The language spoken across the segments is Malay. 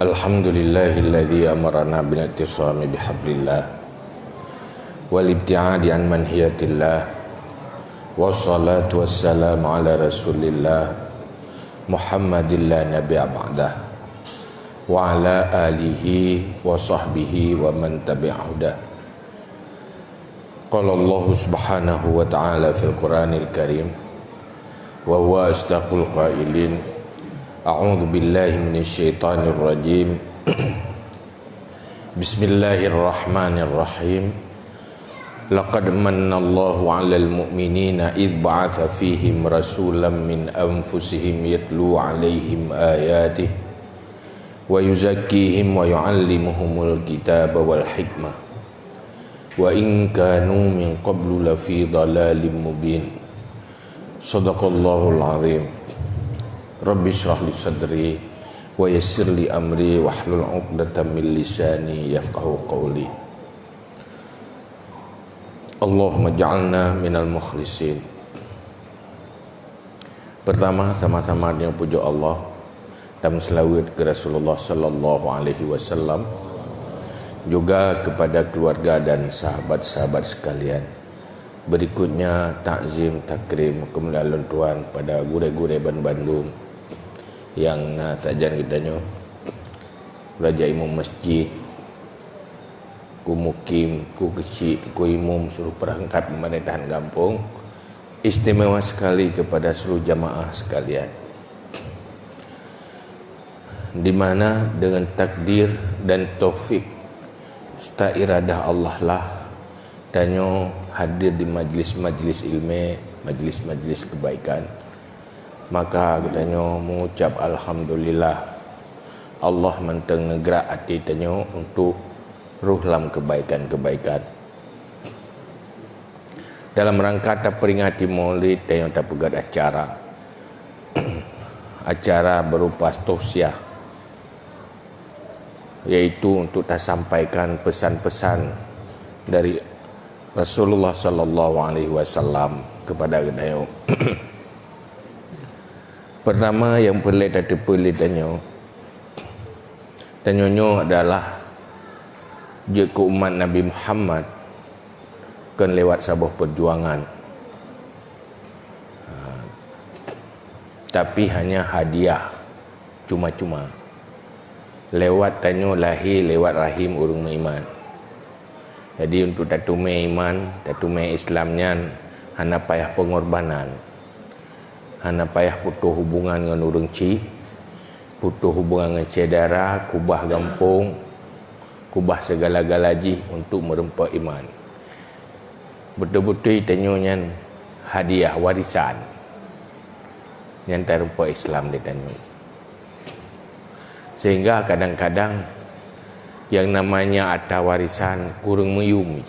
Alhamdulillahilladzi amarana bil ittisami bihablillah wal ibtiadi an manhiyatillah wassalatu wassalamu ala rasulillah Muhammadin la nabiyya ba'dah wa ala alihi wa sahbihi wa man tabi'ahudah. Qala Allah subhanahu wa ta'ala fil Qur'anil Karim wa huwa asdaqul qailin. A'udzu billahi minasyaitonir rajim. Bismillahirrahmanirrahim. Laqad manallahu 'alal mu'minina idh ba'atha fihim rasulan min anfusihim yatlu 'alaihim ayatihi wa yuzakkihim wa yu'allimuhumul kitaba wal hikmah wa in kanu min qablu lafi dhalalin mubin. Shadaqallahul 'azim. Rabbi shrah li sadri wa yassir li amri wahlul 'uqdatam min lisani yafqahu qawli. Allahumma ja'alna minal mukhlisin. Pertama, sama-sama dengan puja Allah dan selawat ke Rasulullah sallallahu alaihi wasallam, juga kepada keluarga dan sahabat-sahabat sekalian. Berikutnya takzim takrim kemuliaan Tuhan pada guru-guru Bandung yang sajan kita nyo belajar imam masjid, ku mukim, ku kecil, ku imam suruh perangkat pemerintahan kampung. Istimewa sekali kepada seluruh jamaah sekalian, di mana dengan takdir dan taufik serta iradah Allah lah danyo hadir di majlis-majlis ilmu, majlis-majlis kebaikan. Maka katanya mengucap alhamdulillah, Allah menteng negara hati tanyo untuk ruhlam kebaikan-kebaikan. Dalam rangka tak peringati Maulid, tanyo tak pegat acara acara berupa tausiah, yaitu untuk tak sampaikan pesan-pesan dari Rasulullah sallallahu alaihi wasallam kepada tanyo. Pertama yang pelik dan terpelik tanyo adalah jika umat Nabi Muhammad kan lewat sebuah perjuangan, tapi hanya hadiah cuma-cuma lewat tanyo lahir lewat rahim urung iman. Jadi untuk tatume iman, tatume Islamnya hanya payah pengorbanan, hanya payah putus hubungan dengan orang ci, putus hubungan dengan cedera, kubah gampung, kubah segala-galaji untuk merempah iman. Betul-betul tanyonya hadiah warisan yang terempah Islam di tanyo. Sehingga kadang-kadang yang namanya ada warisan kurang meyum,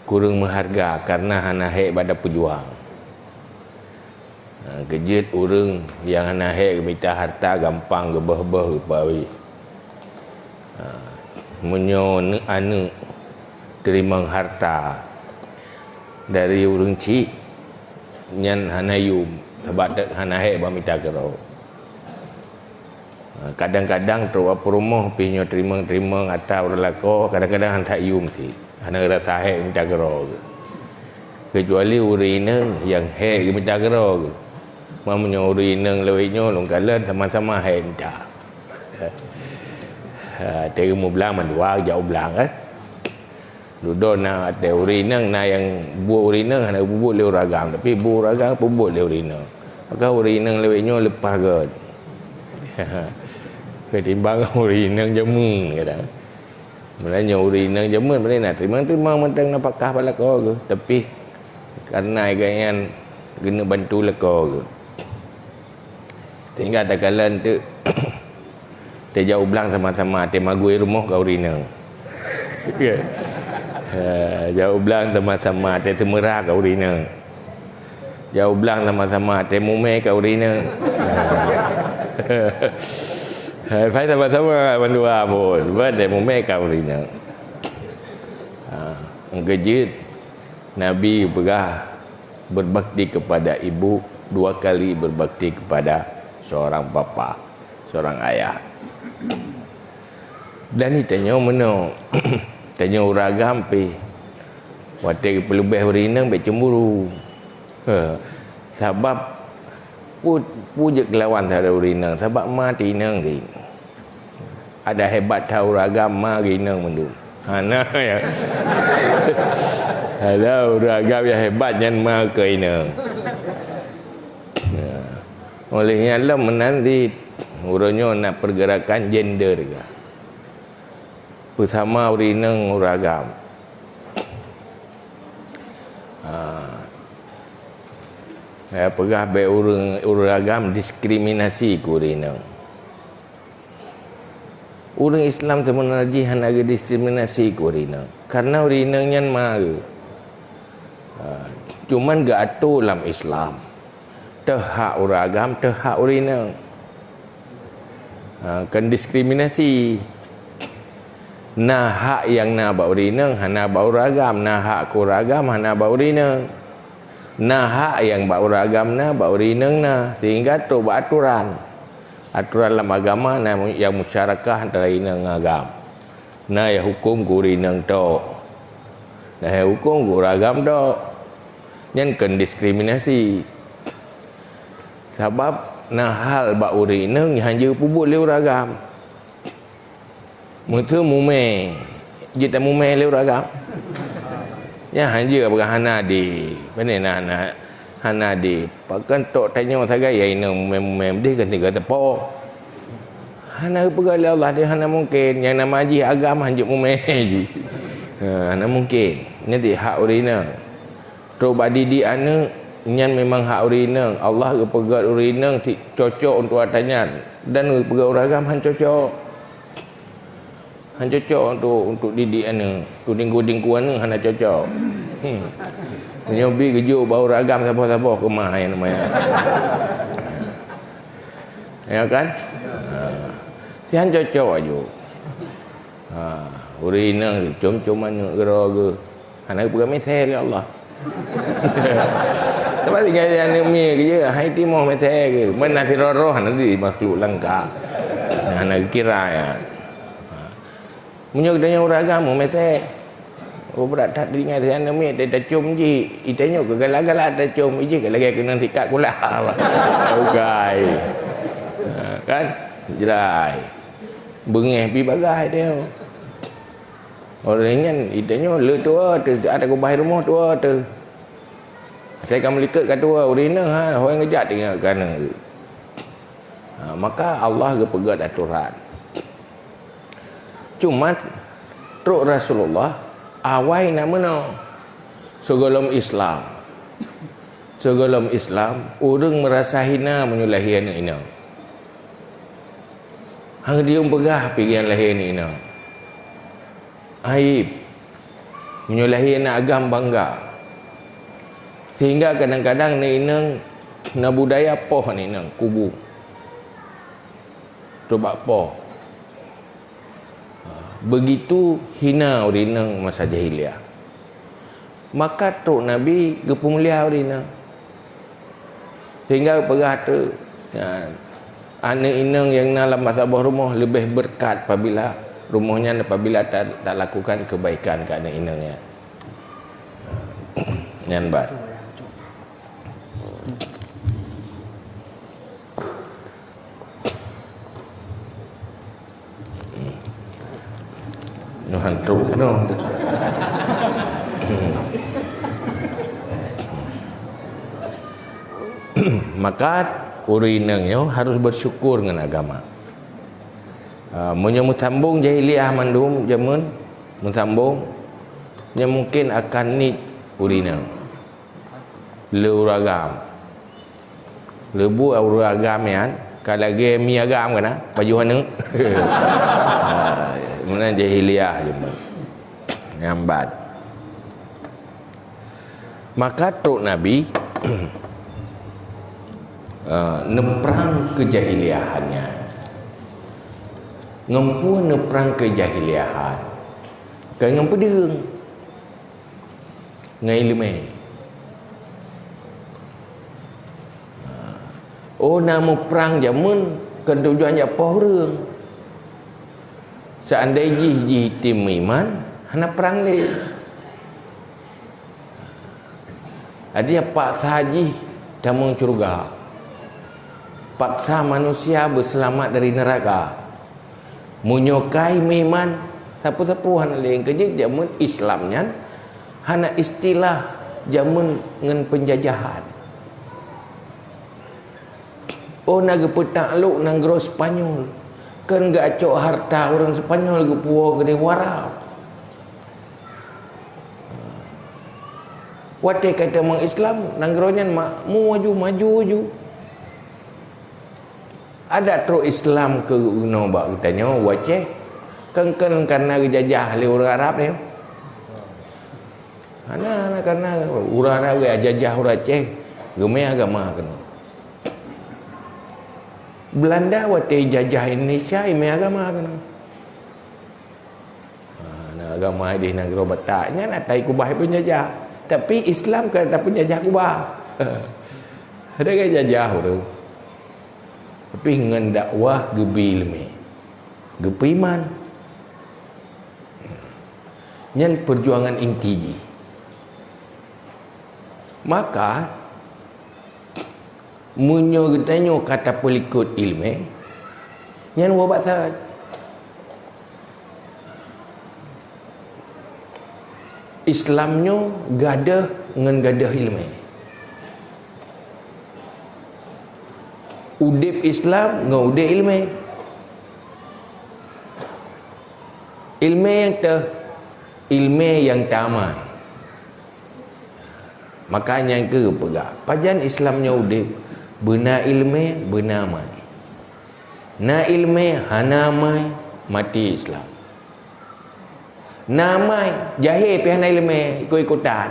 kurang mengharga karena hanya hek pada pejuang. Kejut orang yang hanya hek minta harta gampang gebah-gebah kepawi. Menyo anu terima harta dari orang cik nyan hana yum sebab tak hana hek ba minta kero. Kadang-kadang tu apa rumah pinyo terima atau orang lako, kadang-kadang hantar yum si hana rasa hek minta kero. Kecuali urineng yang hek minta kero. Mamanya urineng lewitnya long kala sama-sama hek minta. Terima belang mandua jauh belang kan. Duduk nak ada urineng na yang buat urineng hana bubuk leu ragang, tapi bu ragang bubuk leu urineng. Maka urineng lewitnya lepas ke. Ketimbang urineng jemu kata. Mulanya urineng jemu mana nak terima mentang napakah bala kau ke, tapi karena agaknya kena bantu leko ke. Sehingga tak kalan tu dia jauh belang sama-sama dia magui rumah kau urineng. Ya. Jauh belang sama-sama dia temerah kau urineng. Jauh belang sama-sama dia mume kau urineng. Phải sama-sama berdua pun. Sebab dia memekau dirinya. Kejut Nabi berbakti kepada ibu, 2 kali berbakti kepada seorang bapa. seorang ayah. Dan ni tanya mana? Tanya orang agam pi. Waktu pelebih berinang baik cemburu. Sebab puja kelawan tak ada berinang. Sebab mati inang ti. Ada hebat tahu ragam ma rinang mendu. Nah ya. Ada ragam yang hebat yang ma ke inang. Olehnya lah menanti urangnya nak pergerakan gender ke. Bersama urinang uragam. Saya pegah baik uragam diskriminasi ku urinang. Orang Islam sebenarnya hanya diskriminasi ku urinang. Karena urinangnya mara. Cuman gak atur dalam Islam. Terhak uragam, terhak urinang. Kan diskriminasi. Nah hak yang nak bau urinang, hana bau uragam. Nah hak ku uragam, hana bau urinang. Nah hak yang bau uragam na, bau urinang na. Sehingga tu buat aturan. Aturan dalam agama yang musyarakah antara inang agam. Nah yang hukum ku urinang tu. Nah yang hukum ku uragam tu. Yang kan diskriminasi. Sebab nah hal bak urinang hanya pubut le uragam. Mutu mume. Kita mume le uragam. Ya hanya bukan hana di. Benar nak hana di. Pakan tok tanya sagai ya ina mume dia kan tiga tepo. Hana pegali Allah dia hana mungkin yang nama haji agam hanya mume ji. Hana mungkin. Nanti hak urinang. Tok badi ana nyan memang hak urinang. Allah ke pegat urinang cocok untuk atanyan dan pegat uragam han cocok. Han cocok untuk didik ana. Untuk dingku-dingku ana hana cocok. Nyobi kejuk bau ragam siapa-siapa ke mah yang namanya. Ya kan? Tian cocok aja. Urinang cum-cuman gera ke. Hana pegat mesel ya Allah. Sebab tinggal yang ni kerja hai timah mete ke mana si roh nanti makhluk langka nak kira ya munyo danya uragam mete berat tak tinggal yang ni dia cium ji itanya ke galak-galak ada cium ji lagi kena tikat pula okey kan jerai bengeh pi bagai dia orangnya itanya le tua ada ke bahir rumah tua tu. Saya akan melihat kata urina orang ngejat dengan kerana maka Allah ke pegat aturan. Cuma truk Rasulullah awai nama no segolom Islam. Segolom Islam orang merasa hina menyulahi anak ina. Hang dia pegah pikiran lahir ni ina. Aib menyulahi anak agam bangga. Sehingga kadang-kadang ni nang na budaya poh ni nang kubu. Coba poh. Begitu hina urinang masa jahiliah. Maka tok Nabi gepemulia urinang. Sehingga pegah tu anak inang yang dalam masabah rumah lebih berkat apabila rumahnya apabila tak lakukan kebaikan ke anak inangnya. Nyan bat. Hantu no. Maka urinangnya harus bersyukur dengan agama. Menyambung sambung jahiliah mandum zaman mensambung yang mungkin akan nit urinang. Leuragam. Lebu uragam yan kalau lagi mi agam kana baju hana. Mana jahiliah cuma nyambat. Maka tok Nabi neperang kejahiliahannya. Ngempu neperang kejahiliahan. Kan ngempu direng. Ngai lemai. Oh nama perang zaman kan tujuan apa orang seandainya ji tim iman hana perang le ada paksa haji damang surga, paksa manusia berselamat dari neraka, munyokai iman sapu-sapu hana le kerja jamun Islamnya hana istilah jamun ngan penjajahan. Oh naga petakluk nanggro Spanyol kan gak acok harta orang Spanyol ke puau ke warau. Wate kata mang Islam nanggronya mu maju ju. Ada tro Islam ke no bak katanya wace kan karena dijajah oleh orang Arab ni. Ana karena orang Arab jajah orang Aceh gemeh agama kan. Belanda waktu jajah Indonesia ini agama kan. Agama di negara Bataknya nak tai kubah pun jajah. Tapi Islam kan tak pun jajah kubah. Ada kan jajah tu. Tapi dengan dakwah gebi ilmu. Gebi iman. Nyan perjuangan inti. Maka munyo getanyo kata pelikut ilmu nyan wabat sah Islamnyo gadah ngan gadah ilmu udip Islam ngan udip ilmu ilmu yang tamai makanya ke pegah pajan Islamnya udip benar ilmu benar mai na ilmu hana mai mati Islam na mai jahil pi hana ilmu ikut-ikutan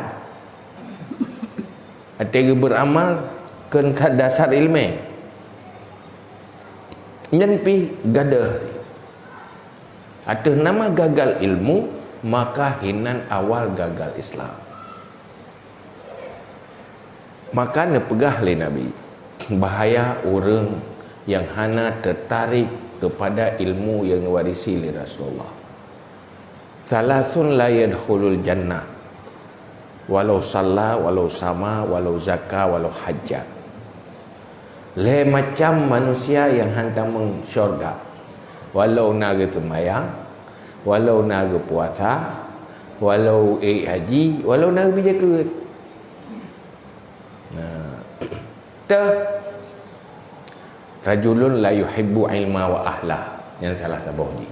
ada beramal kan dasar ilmu nyen pi gadah atas nama gagal ilmu maka hinan awal gagal Islam maka nepegah le Nabi bahaya orang yang hana tertarik kepada ilmu yang diwarisi oleh Rasulullah. Salasun la yadkhulul jannah walau salla walau sama walau zakah walau hajjah. Le macam manusia yang hantar meng syurga walau naga sembahyang, walau naga puasa, walau haji, walau naga berzakat. Rajulun la yuhibbu ilma wa ahlah yang salah sabuh ni.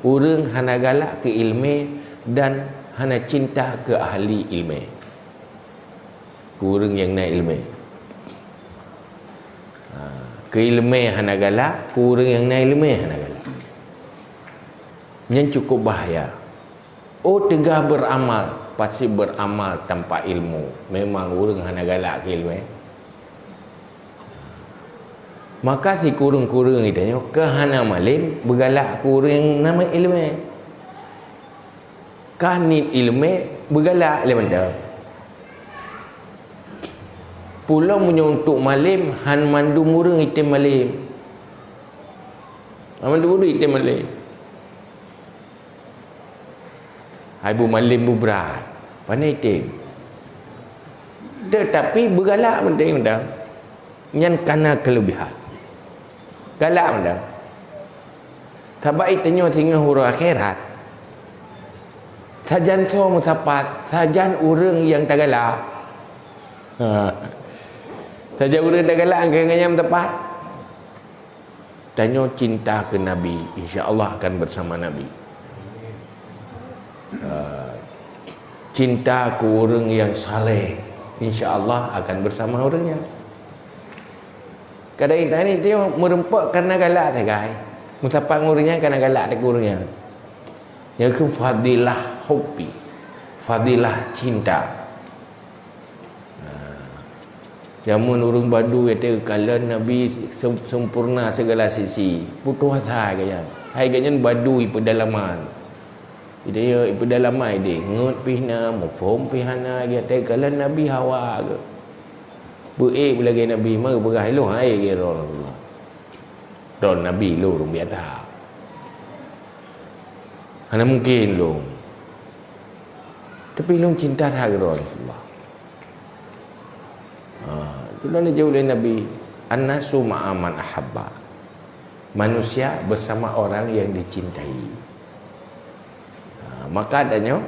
Orang hana galak ke ilmu dan hana cinta ke ahli ilmu. Orang yang naik ilmu. Ke ilmu hana galak, orang yang naik ilmu hana galak. Yang cukup bahaya. Oh tegah beramal, pasti beramal tanpa ilmu. Memang orang hana galak ke ilmu. Maka si kurung-kurung itu kehana malim bergalak kurung yang nama ilmu. Kanit ilmu bergalak le manda. Pulau menyuntuk malim han mandu murung itu malim. Mandu murung itu malim. Hai bu malim bu berat. Pandai itu. Tetapi bergalak penting manda. Yang karena kelebihan. Galak manda. Sebab itunya tinggal huruf akhirat. Sajan so musapat, sajan orang yang tak galak. Saja orang tak galak angkanya tepat. Tanya cinta ke Nabi, insya-Allah akan bersama Nabi. Cinta ke orang yang saleh, insya-Allah akan bersama orangnya. Kadang-kadang ni dia merempak kerana galak tak guys. Musafak ngurangnya kerana galak tak ngurangnya. Yang ke fadilah hubbi. Fadilah cinta. Jamun urung badu kata kalau Nabi sempurna segala sisi. Putus asa kaya. Hai kanya badu di pedalaman. Dia di pedalaman dia ngut pihna, mufhum pihana kata kalau Nabi hawa ke. Beik lagi Nabi mari berah lu hai kira Allah. Don Nabi lu rung biata. Hana mungkin lu. Tapi lu cinta hak Rasulullah. Itulah jauh dari Nabi. An-nasu ma'aman ahabba. Manusia bersama orang yang dicintai. Maka adanya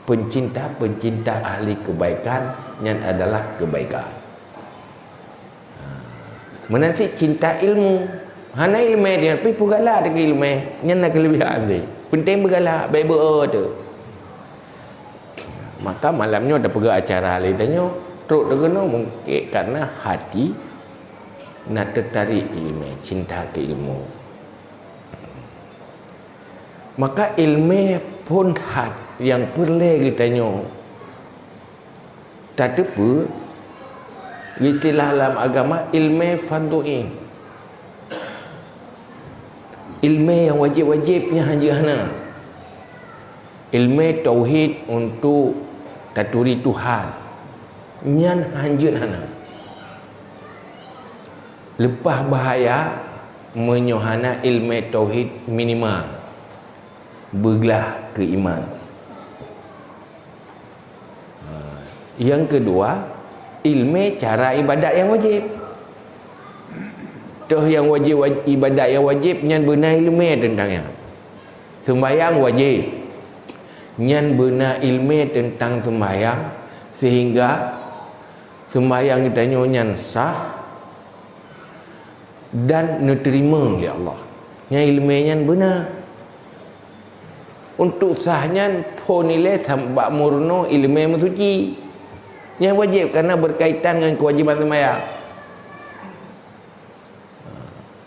pencinta-pencinta ahli kebaikan yang adalah kebaikan. Menansi cinta ilmu. Hana ilmu dia tapi pugala dengan ilmu. Yang nak kelebihan dia. Penting bergalak baik tu. Maka malamnya ada pergi acara hal tanya teruk dengar mungkin karena hati nak tertarik ke ilmu, cinta ke ilmu. Maka ilmu pun hat yang perlu kita tanya. Tak ada apa istilah dalam agama ilmu fardu'in. Ilmu yang wajib-wajibnya hanya hana. Ilmu tauhid untuk taturi Tuhan. Nyan hanya hana. Lepas bahaya menyohana ilmu tauhid minimal. Bergelah ke iman. Yang kedua, ilmu cara ibadat yang wajib. Toh yang wajib ibadat yang wajib nyan benar ilmu tentangnya. Sembahyang wajib. Nyan benar ilmu tentang sembahyang sehingga sembahyang kita nyan sah dan diterima oleh Allah. Nyan ilmu nyan benar. Untuk sahnya pun nilai sampai murno ilmu suci. Yang wajib karena berkaitan dengan kewajiban sembahyang.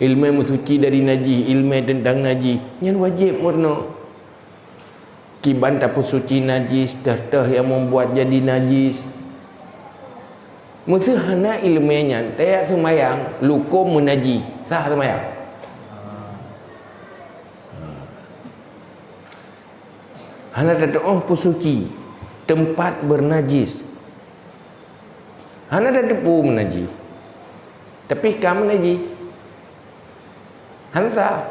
Ilmu suci dari najis, ilmu tentang najis, yang wajib murno. Kiban tak suci najis, dah yang membuat jadi najis. Mesti hana ilmunya, tak sembahyang, lukum menajis, sah sembahyang. Hana tak pun suci, tempat bernajis. Hana tak pun menajis, tapi kamu najis. Hantar.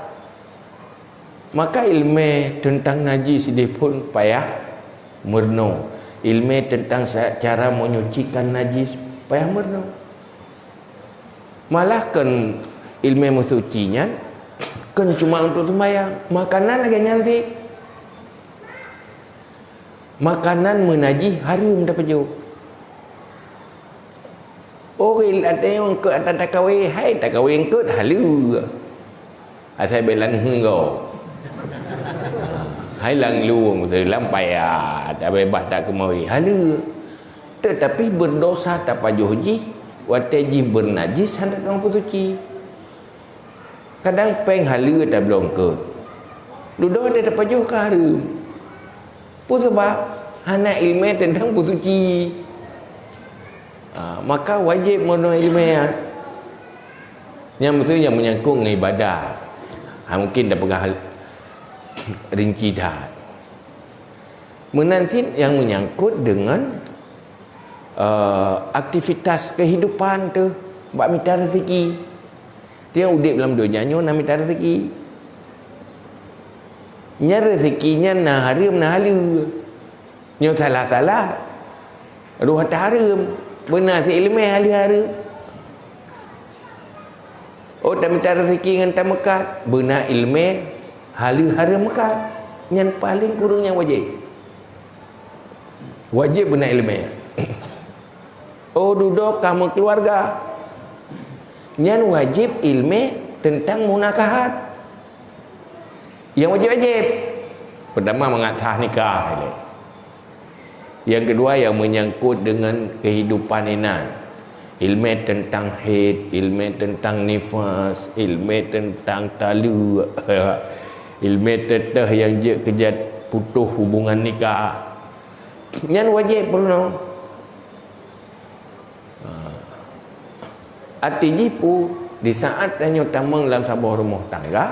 Maka ilmu tentang najis dia pun payah murno. Ilmu tentang cara menyucikan najis payah murno. Malah kan ilmu sucinya kan cuma untuk sembahyang. Makanan lagi nanti. Makanan menajis haram dapat jauh. Orang ada yang ke atas takawai, hai takawai yang ke halu. Saya belan hengau. Hai lang luang tu lampai tak bebas tak kemari. Hala. Tetapi berdosa tak pajuh ji, wataji bernajis hendak orang suci. Kadang peng hala tak belum ke. Duduk ada tak pajuh ke haram. Pun sebab hana ilmu tentang suci. Maka wajib mengenal ilmu yang betul yang menyangkut dengan ibadah. Mungkin dah pegang rinci dah. Menanti yang menyangkut dengan aktivitas kehidupan tu, buat minta rezeki. Dia udip dalam dunia nyo nak minta rezeki. Nya rezekinya nah haram nah halu. Nyo salah-salah. Ruh tak haram. Benar si ilmu haram. Oh tak minta rezeki dengan tak mekat. Benar ilmu haram mekat. Yang paling kurangnya wajib. Wajib benar ilmu. Oh duduk kamu keluarga. Yang wajib ilmu tentang munakahat. Yang wajib-wajib. Pertama mengasah nikah. Yang kedua yang menyangkut dengan kehidupan inan. Ilmu tentang haid, ilmu tentang nifas, ilmu tentang talu, ilmu tentang yang kejat putus hubungan nikah. Yang wajib perlu. Arti jipu di saat hanya tamang dalam sebuah rumah tangga,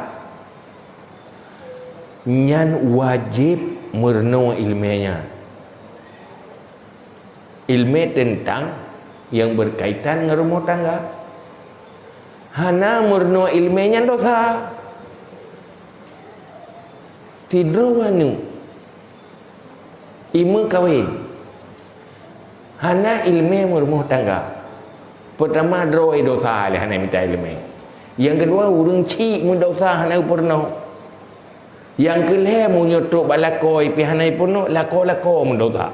yang wajib merenung ilmunya. Ilmu tentang yang berkaitan dengan rumah tangga. Hana murno ilmenya dosa. Tidrawanu ima kawin. Hana ilme rumah tangga. Pertama drawai dosa le hana minta ilme. Yang kedua urang cik mun dosa hana purno. Yang kelih mun nyotok balakoi pi hana purno lako-lako mun dosa.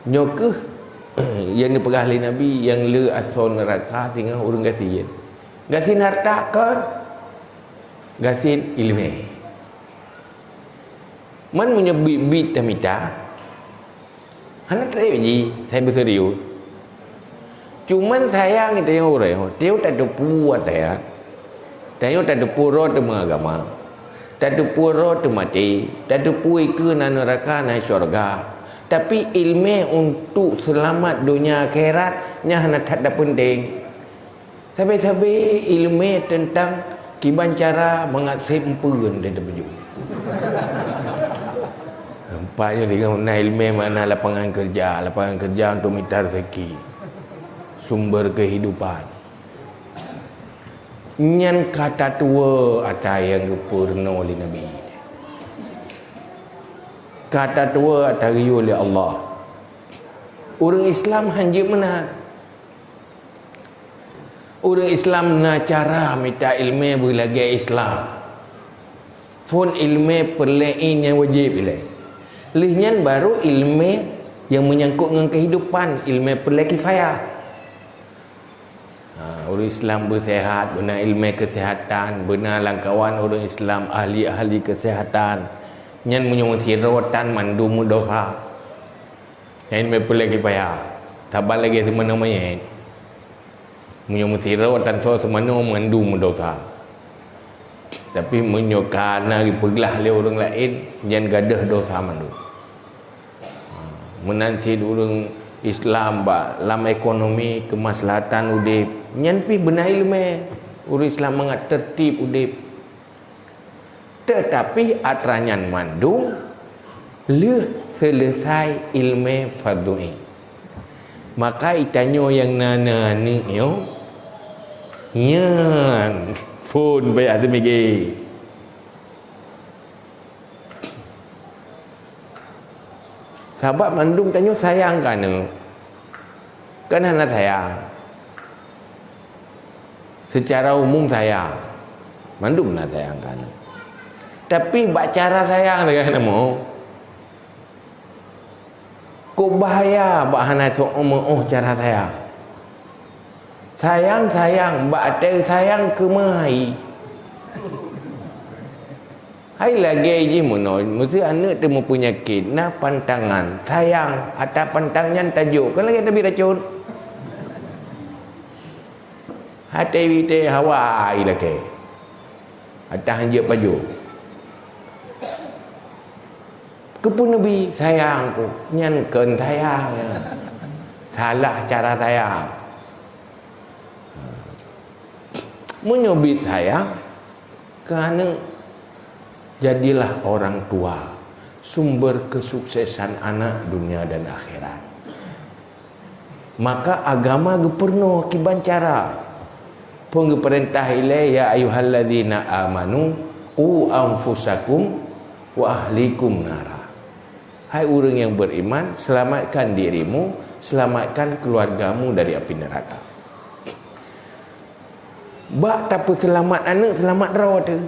Nyokeh yang dipegang oleh Nabi yang le asal neraka tinggal urang gasin. Gasin harta kan? Gasin ilmu. Man punya bit tamita. Hana tak ji saya berserius. Cuman sayang itu yang orang. Dia tak ada puat ya. Dia tak ada pura tu agama. Tak ada pura tu mati. Tak ada pui ke neraka na syurga. Tapi ilmu untuk selamat dunia akhirat nya hana tak ada penting. Sampai-sampai ilmu tentang kiban cara mengasih empun dari baju. Nampaknya dengan ilmu mana lapangan kerja untuk minta rezeki. Sumber kehidupan. Nyan kata tua ada yang dipurna oleh Nabi. Kata tua dari oleh Allah. Orang Islam hanya menang. Orang Islam na cara minta ilmu berlagi Islam. Pun ilmu perlain yang wajib ilai. Lihnya baru ilmu yang menyangkut dengan kehidupan, ilmu perlain kifayah. Orang Islam bersihat, benar ilmu kesihatan, benar langkawan orang Islam ahli-ahli kesihatan. Nyan menyuruti rawatan mandu dosa. Yang ini perlu kipaya. Sabar lagi semana namanya. Menyuruti rawatan so semana mandu dosa. Tapi menyokana pergilah oleh orang lain yang gadah dosa mandu. Menanti orang Islam dalam ekonomi kemaslahatan udip. Nyan pi benar ilmu. Orang Islam mengat tertib udip. Tetapi atranyan mandung leh selesai ilmu fardu'i. Maka itanyo yang nana ni yo yang phone bayar semigi. Sahabat mandung tanyo sayang kan? Kan hana sayang. Secara umum sayang. Mandung nak sayang kan? Tapi bak cara sayang dengan nama. Kok bahaya bak hana cara sayang. Sayang bak ada sayang ke mai. Hai lagi je mono, mesti anak tu mempunyai penyakit na pantangan. Sayang ada pantangnya tajuk. Kan lagi tapi racun. Hati wite Hawaii lagi. Ada hanya paju. Kepun Nabi sayangku nyan ken sayang. Salah cara sayang. Menyobit sayang kerana jadilah orang tua sumber kesuksesan anak dunia dan akhirat. Maka agama geperno kiban cara pun geperintah ilai ya ayyuhalladzina amanu qu anfusakum wa ahlikum nara. Hai orang yang beriman, selamatkan dirimu, selamatkan keluargamu dari api neraka. Bak tapi selamat anak, selamat rawat tu.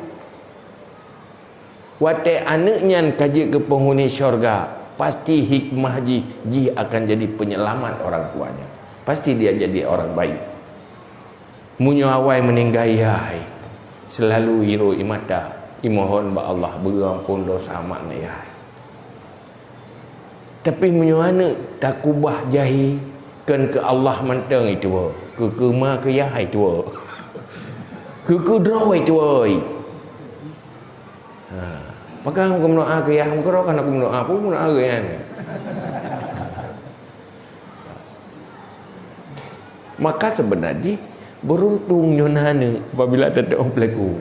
Wate anaknya kaji ke penghuni syurga, pasti hikmah ji akan jadi penyelamat orang tuanya. Pasti dia jadi orang baik. Munyo awai meninggai hai, selalu hiro imata, imohon ba Allah berampun dosa makna hai. Tapi menyuana tak kubah jahi kan ke Allah manteng itu ke kema ke yah itu ke droi itu pakai aku mendoa ke yah aku kan aku mendoa apa mendoa ke yan. Maka sebenarnya beruntung nyonana apabila ada pelaku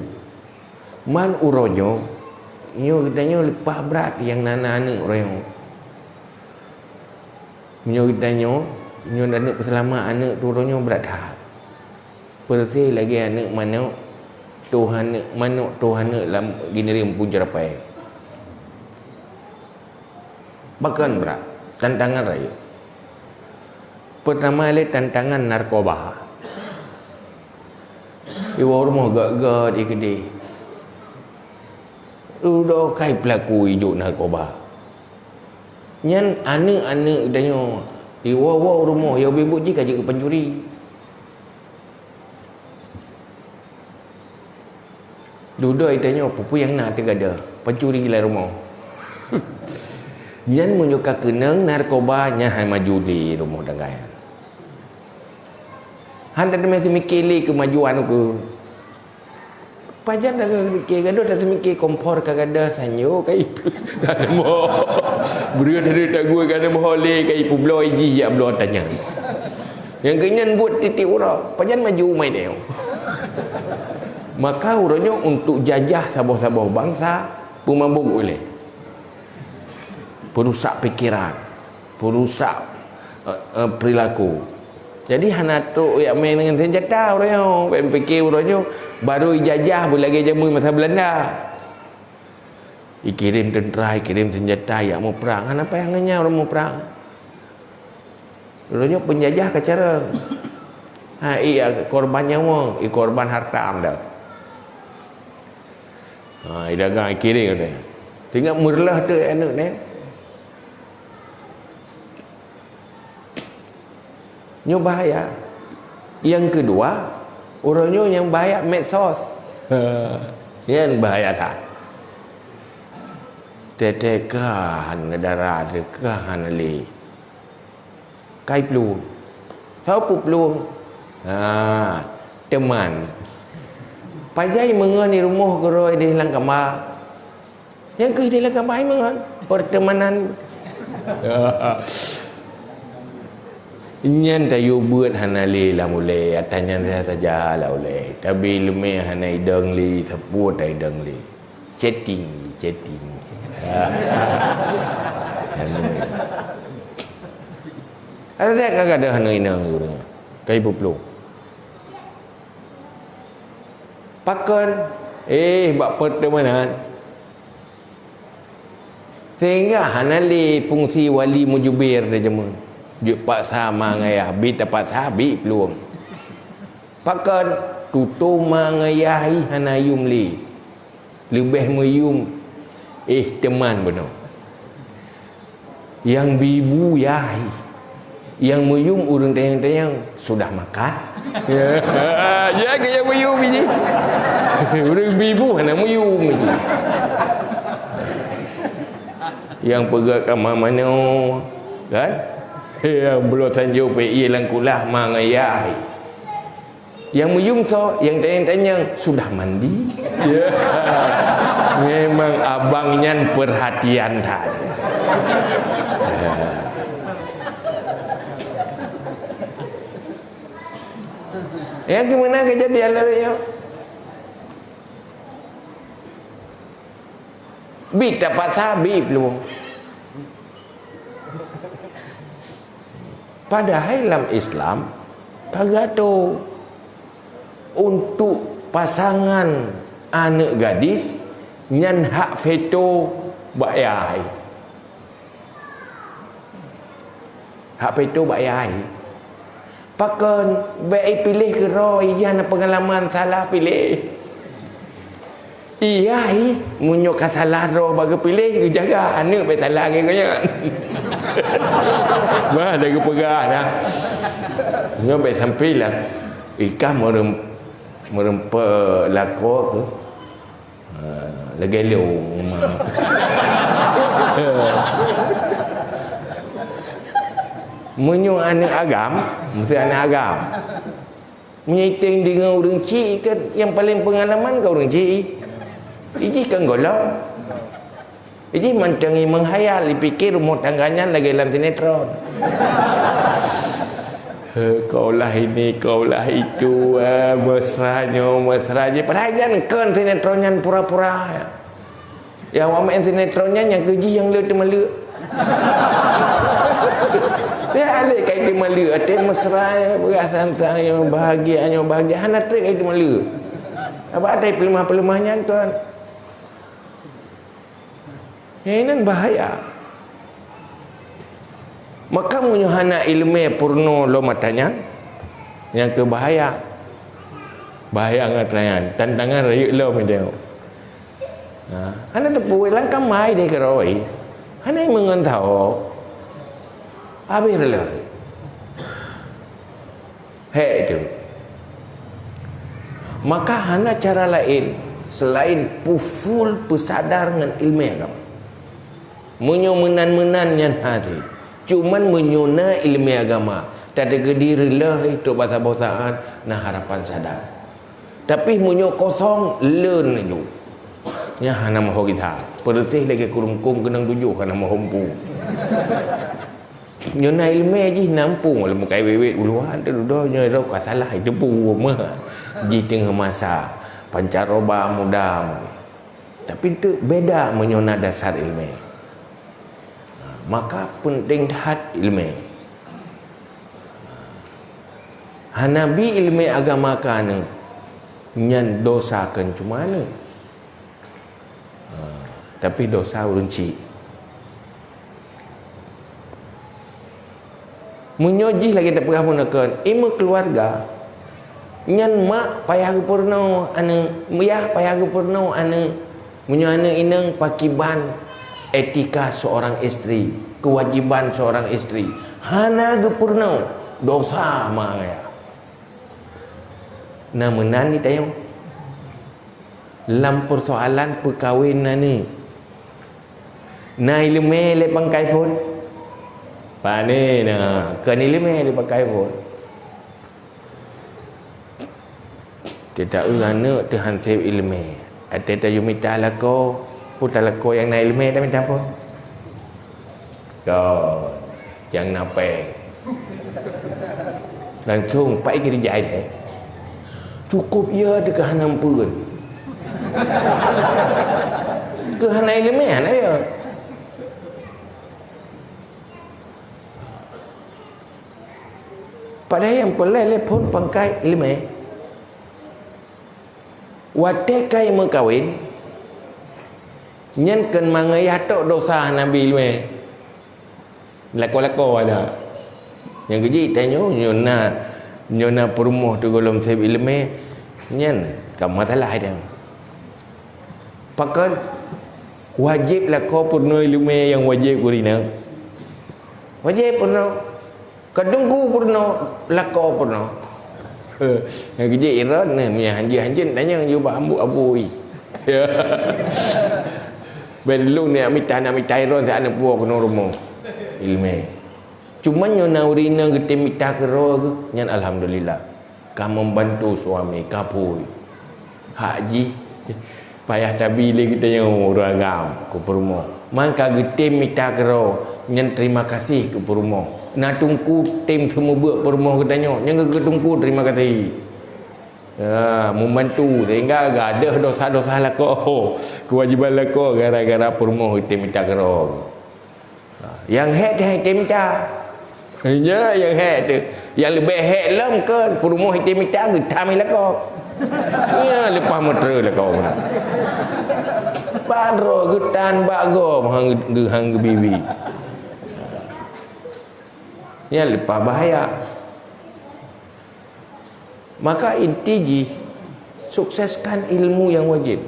man urojo nyo katanya lepas berat yang nana-nana orang Menyo tanya, menyo anak peselamat anak turunnya berat hal. Persi lagi anak mana Tuhan mana Tuhan dalam gini pun cerapai. Bahkan berat tantangan raya. Pertama adalah tantangan narkoba. Iwa rumah gak-gak di kedai. Udah kai pelaku hidup narkoba. Nyan anak-anak tanya, iwa rumah ya bebuk je kaji ke pencuri. Duduk tanya, apa yang nak tegada? Pencuri gila rumah. Nyan menyuka kenang narkoba nyan hai maju di rumah dangai. Han tak mesti mikir li kemajuan ke. Pajan dah mikir gaduh dah mikir kompor kagada sanyo kai. Kada mo. Beria dari tak gua kada boleh kai publo iji ya blo tanya. Yang kenyan buat titik ura, pajan maju mai dia. Maka uranya untuk jajah sabah-sabah bangsa pemabuk boleh. Perusak pikiran, perusak perilaku. Jadi hana tu yang main dengan senjata orangnya, fikir orangnya baru ijazah boleh lagi jamu masa Belanda. Ikirim tentera, ikirim senjata yang mau perang. Apa yang hanya orang mau perang? Orangnya penjajah ke cara. Iya korbannya mau, korban harta anda. Dagang ikirim katanya. Tinggal murlah tu anak ni. Nyo bahaya. Yang kedua, orangnya yang bahaya medsos. Yang bahaya tak? Tetekan negara, tetekan ali. Kai peluang. Tahu peluang? Teman. Pajai mengani rumah keroi di hilang kamar. Yang ke di hilang kamar mengan pertemanan. Nyan tayu buat hanali lah mulai atanya saya saja lah boleh. Tapi lumeh hanai dengli seput ai dengli. Chatting. Ada kagak ada hanai nang gitu. Kai puplu. Pakan bak pertemanan. Sehingga hanali fungsi wali mujubir dia jema. Juk paksa mangayah bi tepat sabi peluang. Pakan tutu mangayahi hanayum li. Lebih meyum teman benar. Yang bibu yahi. Yang meyum urang tayang-tayang sudah makan. Ya ke yang meyum biji. Urang bibu hana meyum biji. Yang pegang kamar mana kan? Yang belum tanjung PI langkulah mangayai. Yang meyum so, yang tanya-tanya sudah mandi. Memang abangnya perhatian tadi. Yang gimana kejadian lawaknya? Bi dapat sabi belum? Padahal dalam Islam pagato untuk pasangan anak gadis nyan hak veto bayai. Hak veto bayai. Pakan baik pilih ke roh iya pengalaman salah pilih. Iya, munyok salah roh bagi pilih jaga anak baik salah ke kaya. Bah ada kepegah dah. Nyampe sampai lah ikan merempa lako ke lagi leung. Menyo anak agam, mesti anak agam. Menyiting dengan orang cik kan yang paling pengalaman kau orang cik. Iji kan golong. Iji mancangi menghayal dipikir rumah tangganya lagi dalam sinetron. Kaulah ini, kaulah itu, mesranya. Padahal kan sinetronnya pura-pura. Yang awak main sinetronnya yang keji yang le tu malu. Dia alik kait mala ate mesra berasan sang bahagia hana tre kait mala. Apa ada pelemah-pelemahnya tuan. Ini bahaya. Maka menyuhana ilmu purno lo matanya yang ke bahaya. Bahaya ngatayan tantangan rayuk lo macam. Hana tepu langkah mai dia keroi. Hana mengentau. Habis lah. Hei itu. Maka hana cara lain selain full pesadar dengan ilmu agama. Menyo menan-menan yang hati. Cuman menyona ilmu agama. Tak ada kediri lah itu bahasa-bahasaan nah harapan sadar. Tapi menyo kosong learn itu. Ya hana mahu kita. Pertih lagi kurungkung kenang tujuh hana mahu empu. Nyona ilmu je nampung wala mukai wewet uluan tu dah nyoi rok salah itu pu mah. Ji tengah masa pancaroba muda. Tapi itu beda menyona dasar ilmu. Maka penting hat ilmu. Hanabi ilmu agama kana nyan dosa kan cuma mana. Tapi dosa urunci. Menyojih lagi tak pernah menekan ilmu keluarga nyan mak payah purno ane muyah payah purno ane menyo ane inang pakiban etika seorang istri, kewajiban seorang istri hana gepurno dosa maya na menani tayo lam persoalan perkahwinan ni na ilmu le pangkai phone pani na kan ilmu le pakai phone tidak urana Tuhan save ilmu ada tayu minta lako putar lako yang na ilmu dah minta phone kau yang nape langsung pai kerja dia cukup ya dekat hanam pun ke hana ilmu hana ya padahal yang pelai pun pangkai ilmu wate kai mekawin nyen ken mangaya tok dosa nabi ilmu lako-lako ada yang keji tanyo nyona perumuh tu golom seb ilmu nyen kam masalah dia pakai wajib lako purno ilmu yang wajib gurina wajib purno kadungku purno lako purno yang kerja Iran ni punya hanjin tanya jumpa ambuk abui belum ni amita Iran tak ada puak kena rumah ilmu cuma nyona urina gete mita kero ke nyan alhamdulillah ka membantu suami kapui haji payah tabi lagi kita yang orang agam ke rumah maka gete mita kero nyan terima kasih ke rumah nak tungku tim semua buat perumah katanya yang ke tungku terima kasih membantu sehingga agak ada dosa-dosa lako kewajiban lako gara-gara perumah tim minta kero yang hek tim minta ya yang hek tu yang lebih hek lam ke perumah tim minta getam lako ya lepas motor lako padro getan bago hang bibi ya lepas bahaya. Maka inti sukseskan ilmu yang wajib.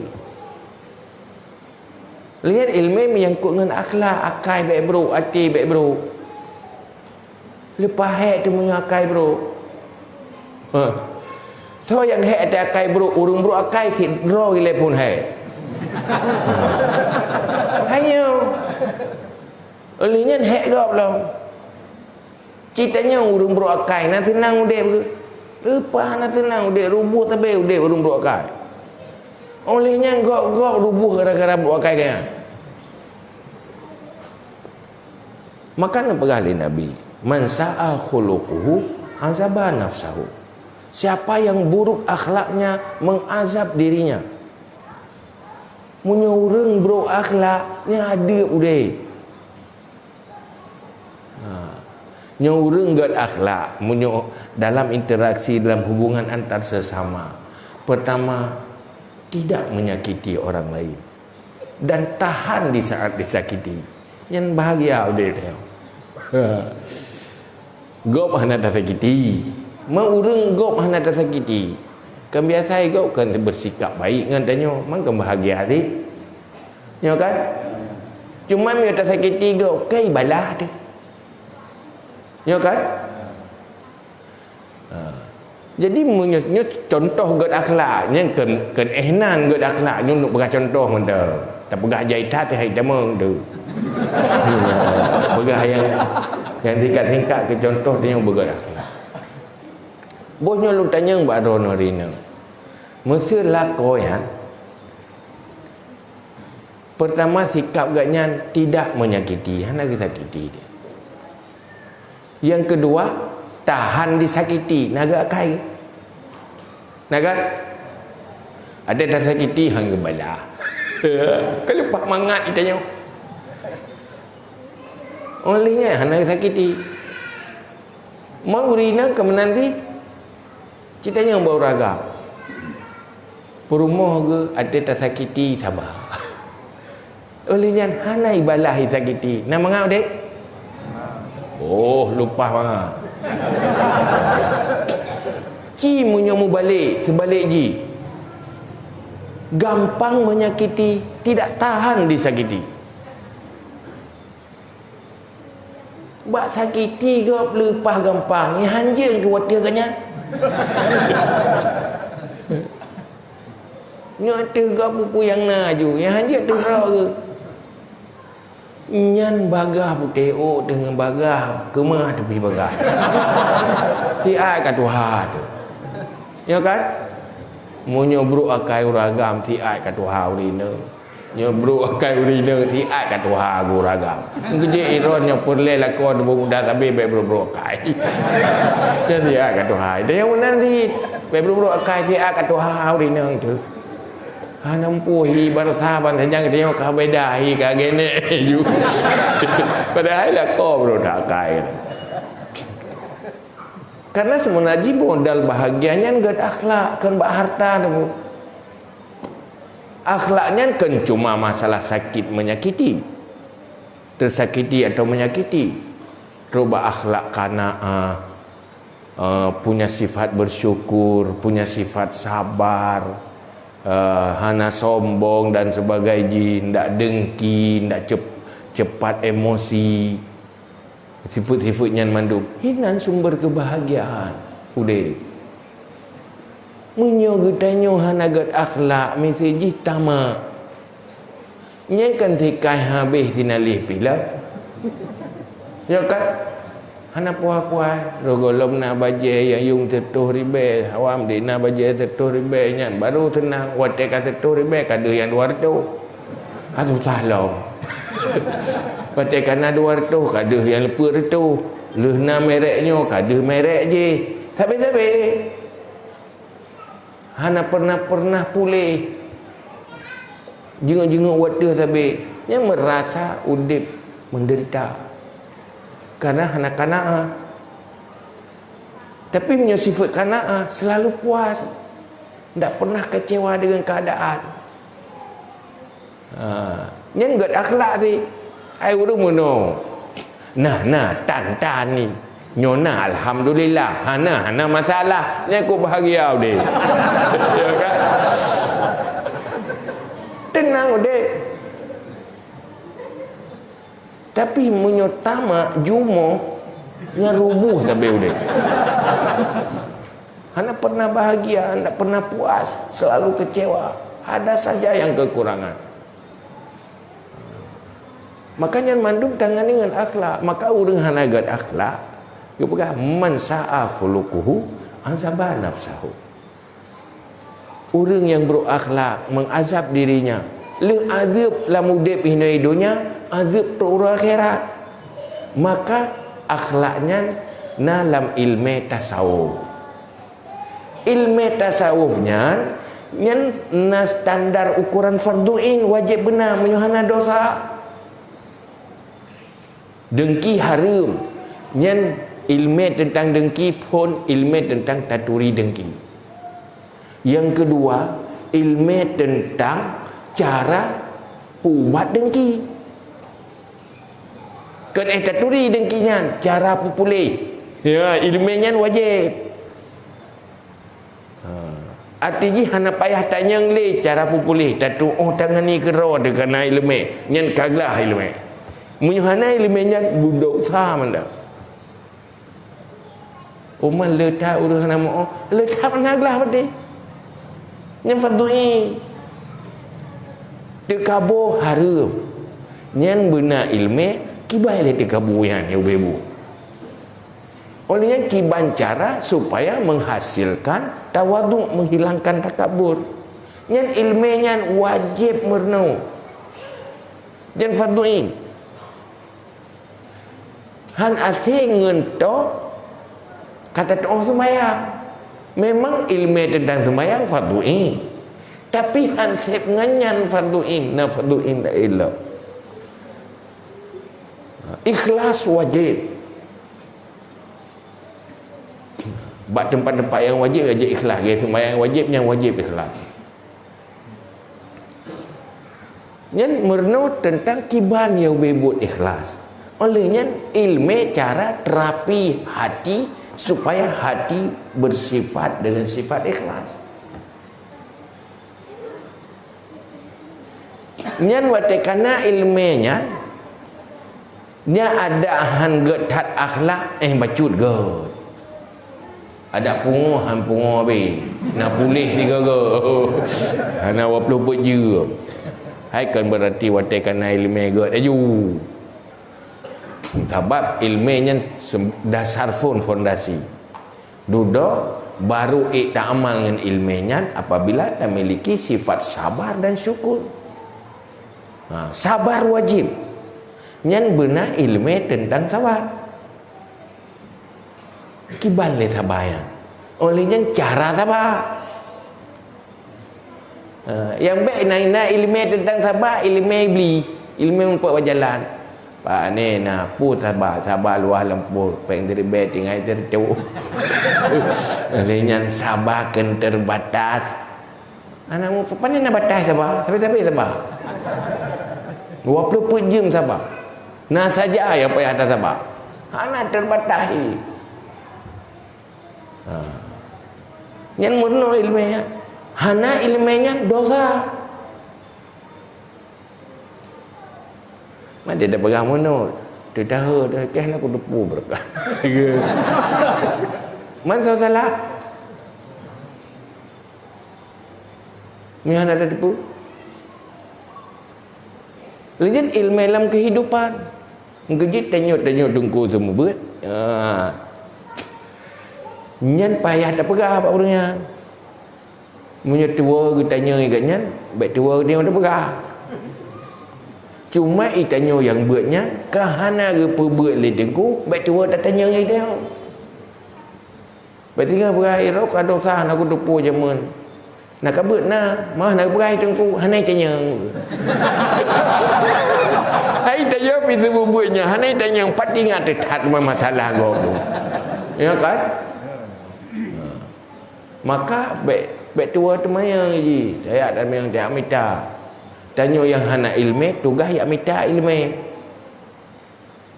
Lihat ilmu menyangkut dengan akhlak, akai baik bro, hati baik bro. Lepas hek tu punya akai bro. So yang hek ada akai bro, urung bro akai si draw ile pun hek. Hayo. Olinya hek gap lah. Citanya urung bro akai nak senang udek ke lepas nak senang udek rubuh tapi udek urung bro akai olehnya gok rubuh gara-gara bro akai dia maka pegali Nabi man sa'a khuluquhu azaba nafsahu siapa yang buruk akhlaknya mengazab dirinya menyurung bro akhlaknya ada udek Nya urang gat akhlak munyo dalam interaksi, dalam hubungan antar sesama. Pertama, tidak menyakiti orang lain dan tahan di saat disakiti. Yang bahagia dia tengok. Gop hana tersakiti. Mau urang gop hana tersakiti. Kan biasa gop kan bersikap baik ngan tanyo, mang kan bahagia ti. Ya kan? Cuma dia tersakiti gop kai balah tu. Ya kan? Jadi munyo contoh gad akhlak nya kan ihnan gad akhlak nyo nak bagi contoh menda. Tak pegah jaitat hai tamang tu. Pegah yang tingkat-tingkat ke contoh dia yang bergad akhlak. Bosnya lu tanya mbak Rono rina. Mesti lako ya. Pertama sikap gadnya tidak menyakiti, hanya kita sakiti dia. Yang kedua, tahan disakiti, naga kai. Naga ada dah sakiti hang gebala. Kalau pak mangat ditanya. Olehnya hang sakiti. Mau rina ke menanti citanya bau ragam. Perumah ke ada tak sakiti sabar. Olehnya hang ibalah sakiti. Nak mangau dek? Oh, lupa banget. Ci munyamu balik, sebalik ji. Gampang menyakiti, tidak tahan disakiti. Bak sakiti kau lupa gampang. Yang hanjir ke watir kanya. Nyata kau pupu yang naju. Yang hanjir terang ke. Nyan bagah putih dengan bagah kemah tepi bagah. Si ai kat Tuhan tu. Ya kan? Munyo bro akai uragam si ai kat Tuhan urina. Nyo bro akai urina si ai kat Tuhan uragam. Keje iron nyo perle lakon muda tapi be bro akai. Jadi ai kat Tuhan. Dia yang nanti be bro akai si ai kat Tuhan urina tu. Nampuhi bersahabat sajang dia ka bedahi ka gene you. Padahal lah kau bro dah kai. Karena sebenarnya modal bahagianya gad akhlak kan bak harta tu. Akhlaknya kan cuma masalah sakit menyakiti. Tersakiti atau menyakiti. Coba akhlak qanaah, punya sifat bersyukur, punya sifat sabar. Hana sombong dan sebagainya, ndak dengki, ndak cepat emosi, sifat-sifatnya mandum hinan sumber kebahagiaan udah menyogetanyo hana gad akhlak meseji tama nyekan tikai habis tinalih pila ya kan hana puah-puah rogolom na baje yang yung setuh ribe awam di na baje setuh ribe nyan baru senang wate ka setuh ribe kada yang luar tu kadu salam wate kana luar tu kada yang lepur tu lehna mereknya kada merek je sabe-sabe hana pernah pulih jenguk-jenguk wate sabe yang merasa udip menderita karena hana qanaah. Tapi punya sifat qanaah selalu puas. Tak pernah kecewa dengan keadaan. Yang gad akhlak ni ai urung mono. Nah tan ni. Nyona alhamdulillah. Hana masalah. Ni aku bahagia deh. Ya kan? Tenang deh. Tapi menyotama jumo nyarubuh sampai udah. Hana pernah bahagia, anda pernah puas, selalu kecewa. Ada saja yang kekurangan. Makanya mandum tangan dengan akhlak. Maka urang hana gad akhlak. Kepada man sa'a khuluquhu azaba nafsahu. Urang yang berakhlak mengazab dirinya. Le azab lamudib hina dunia. Azab turun akhirat. Maka akhlaknya dalam ilmu tasawuf. Ilmu tasawufnya yang standar ukuran farduin wajib benar menyuhana dosa. Dengki haram yang ilmu tentang dengki pun ilmu tentang taturi dengki. Yang kedua, ilmu tentang cara buat dengki. Kan taturi dengkinya, cara pupulih. Ya, ilmunya wajib. Artinya hana payah tanya le cara pupulih tatu tangan ni kero de kana ilmu nyen kaglah ilmu munyhana ilmunya budok sa manda uman le ta urang nama le ta panaglah pade nyen fadui de kabo harum nyen beuna ilmu kibai le de kabo yan ya bebu. Olehnya kiban cara supaya menghasilkan tawaduk, menghilangkan takabur. Yang ilmunya wajib mernau. Dan fardu'in. Han asing ngentok kata doa sembahyang. Memang ilmu tentang sembahyang fardu'in. Tapi han sep nganyan fardu'in. Na fardu'in la ilah. Ikhlas wajib. Buat tempat-tempat yang wajib ikhlas. Sembahyang wajib yang wajib ikhlas. Yang merenung tentang kiban yang bebut ikhlas. Olehnya ilmu cara terapi hati supaya hati bersifat dengan sifat ikhlas. Yang watekana ilmunya nya ada han getat akhlak bacut god. Ada punguh han punguh habis nak pulih tiga ke hana 20 put je hai kan berarti watekan ilmu god aju sebab ilmunya dasar fondasi duduk baru tak amal dengan ilmunya apabila tak memiliki sifat sabar dan syukur. Sabar wajib nyen benar ilmu tentang sabar kibal le sabar olehnya cara sabar. Yang baik nak ilmu tentang sabar ilmu iblis ilmu untuk berjalan pak ni nak pu sabar luah lempu peng dari bed tinggal tercu olehnya sabar kan terbatas anakmu apa ni nak batas sabar sampai sabar 20 pun jam sabar nah saja yang payah ada sabar anak terbatas yang murno ilmunya hana ilmunya dosa mana dia pegang murno dia tahu dah keh aku depu berkah mana salah mana ada depu lain ilmu dalam kehidupan ngejit tanyut dengku semua buat nyan payah tak pegah apa orangnya punya tua kita tanya ikatnya baik tua dia tak pegah cuma itanya yang buatnya kahana ke perbuat le dengku baik tua tak tanya ngai dia baik tinggal berakhir kau dosa aku depu jaman nak kabut na mah nak berakhir dengku hanai tanya hai tanya pintu buatnya hanai tanya empat ingat dekat masalah kau ya kan. Maka baik tua tu mayang je saya dan yang dia minta tanya yang hana ilmu tugas yang minta ilmu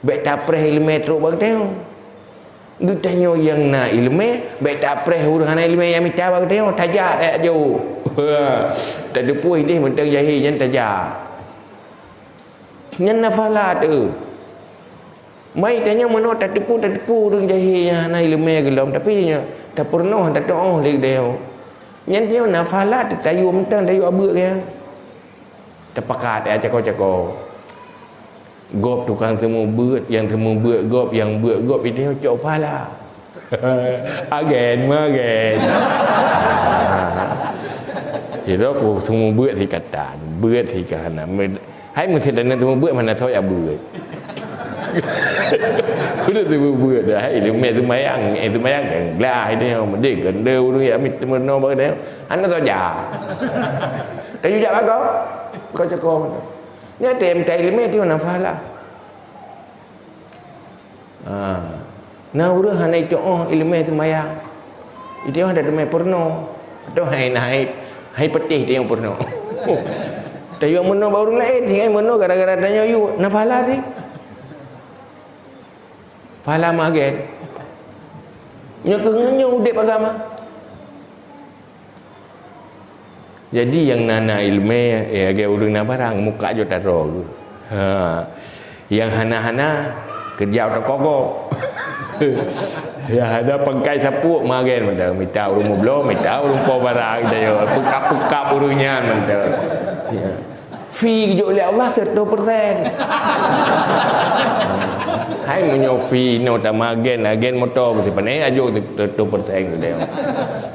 baik tak preh ilmu teruk bang tengok dia tanya yang na ilmu baik tak preh huruf hana ilmu yang minta bang tengok tajak tak jauh tak ada puih ni mentang jahil yang tajak yang nafalah tu mai tanya mana tak tipu orang jahil yang hana ilmu gelom tapi dia tak pernah tak tahu lagi dia yang dia nafalah tayu mentang tayu abuk dia terpakat dia cakap gop tukang temu beut yang temu beut gop yang beut gop itu cok falah again hidup aku temu beut thì katan beut thì kana hai mesti dan temu beut mana tahu ya beut udah tu buat dah itu mayang kan lah itu yang mesti gendeu tu ya mesti meno bang dia anak tu ja kayu ja kau cakap ni tem tai lime tu nafala Nah urang hanai tu ilmu sembahyang. Itu ada temai porno. Tu hai naik hai petih dia yang porno. Tayang mono baru lain, hai mono gara-gara tanya you, nafala sih. Fala magen. Nya kengannya udip agama. Jadi yang nana ilmu agak urang na barang muka jo taro. Yang hana-hana kerja tak kogok. Ya ada pengkai sapuk magen mata minta urung belum minta urung po barang dia pekap-pekap urungnya mata. Ya. Fee jo oleh Allah 100%. Hai menyo fee no ta magen agen motor mesti panai ajo 100% dia.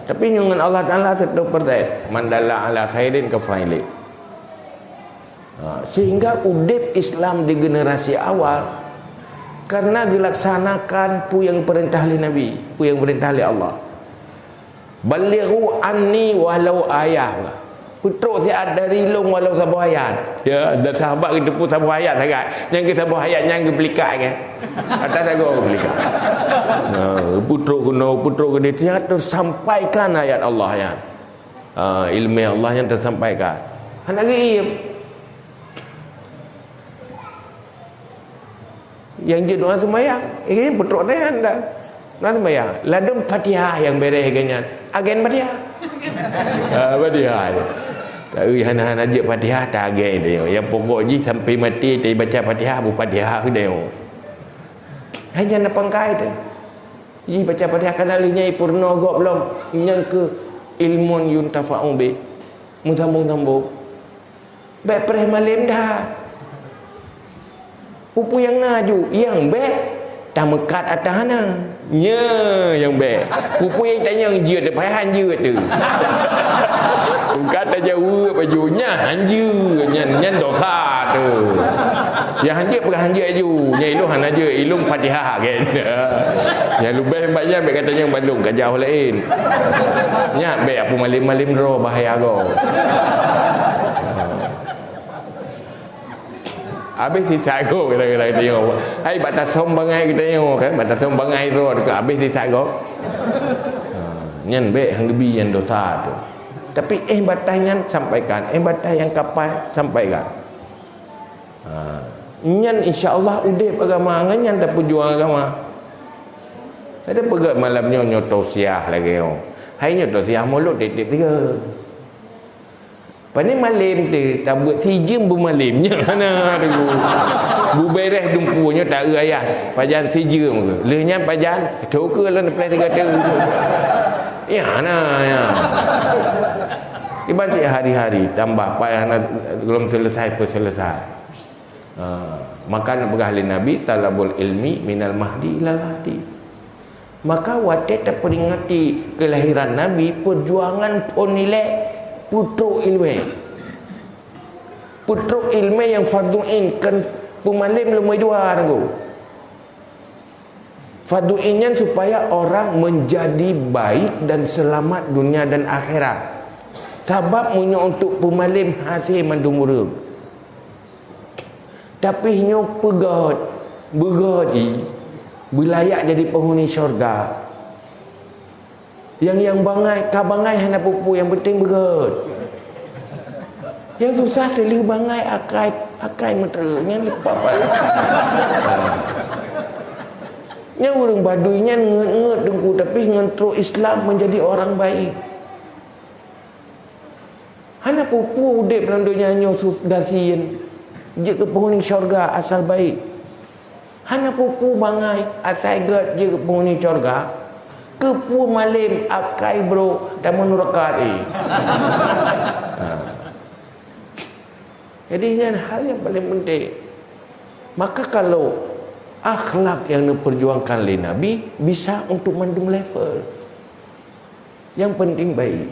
Tapi dengan Allah Taala 100%. Mandala ala khairin kafaili. Sehingga udip Islam di generasi awal karena dilaksanakan pu yang perintah oleh Nabi, pu yang perintah oleh Allah. Balighu anni walau ayah. Putruk saya dari long walau satu ayat. Ya, ada sahabat kita pun satu ayat sangat. Yang kita satu ayat yang kepelikat kan. Atas aku kepelikat. Putruk kena dia tersampaikan ayat Allah ya. Ilmu Allah yang tersampaikan. Hendak yang je doa sembahyang ini putruk dia anda doa sembahyang ladum Fatihah yang beres ganyan agen Fatihah Fatihah tapi hana-hana je Fatihah tak agen dia yang pokok je sampai mati dia baca Fatihah bu Fatihah dia hanya nak pangkai dia ji baca Fatihah kan alinya purna gok belum yang ke ilmun yuntafa'u bi mutambung-tambung baik perih malam dah pupu yang naju yang baik tak mekat atas hana nya yang baik pupu yang tanya yang dia depan hanja tu kata jauh bajunya hanja nyan dosa tu yang hanja pergi hanja aju nya ilung hana je ilung Fatihah kan yang lebih banyak baik katanya yang balung kat jauh lain nya baik apa malim-malim roh bahaya kau. Habis sisa go kira-kira kita tengok. Hai batas som bangai kita tengok kan, batas som bangai road ke habis sisa go. Nyan be hang gebi yang dosa tu. Tapi batas nyan sampaikan, batas yang kapal sampaikan. Nyan insya-Allah udip agama ngan tak perjuang agama. Ada pegat malamnya nyoto siah lagi yo. Hai nyoto siah mulut titik tiga. Pani malim tu tak buat sijim bu malimnya mana tu bu beres dumpunya tak ayah pajan sijim ke lehnya pajan tu ke lan play tiga tu ya nah ya dibaca hari-hari tambah payah belum selesai pun selesai maka nak pegah Nabi talabul ilmi minal mahdi ilal mahdi maka waktu tak peringati kelahiran Nabi perjuangan pun nilai putruk ilmu yang fardu'in kan pemalim lumai dua tangguh fardu'innya supaya orang menjadi baik dan selamat dunia dan akhirat sebab punya untuk pemalim hasil mandumura tapi nyo pegat bergadi belayak jadi penghuni syurga yang bangai kabangai hana pupu yang penting berat yang susah teli bangai akai meternya apa nya urang baduinya ngeut dengku tapi ngentro Islam menjadi orang baik hana pupu udip dalam dunia nyo dasiin je ke penghuni syurga asal baik hana pupu bangai asal gat je ke penghuni syurga kepu malim akai bro dan menurakat jadi ini hal yang paling penting maka kalau akhlak yang diperjuangkan oleh Nabi bisa untuk mandung level yang penting baik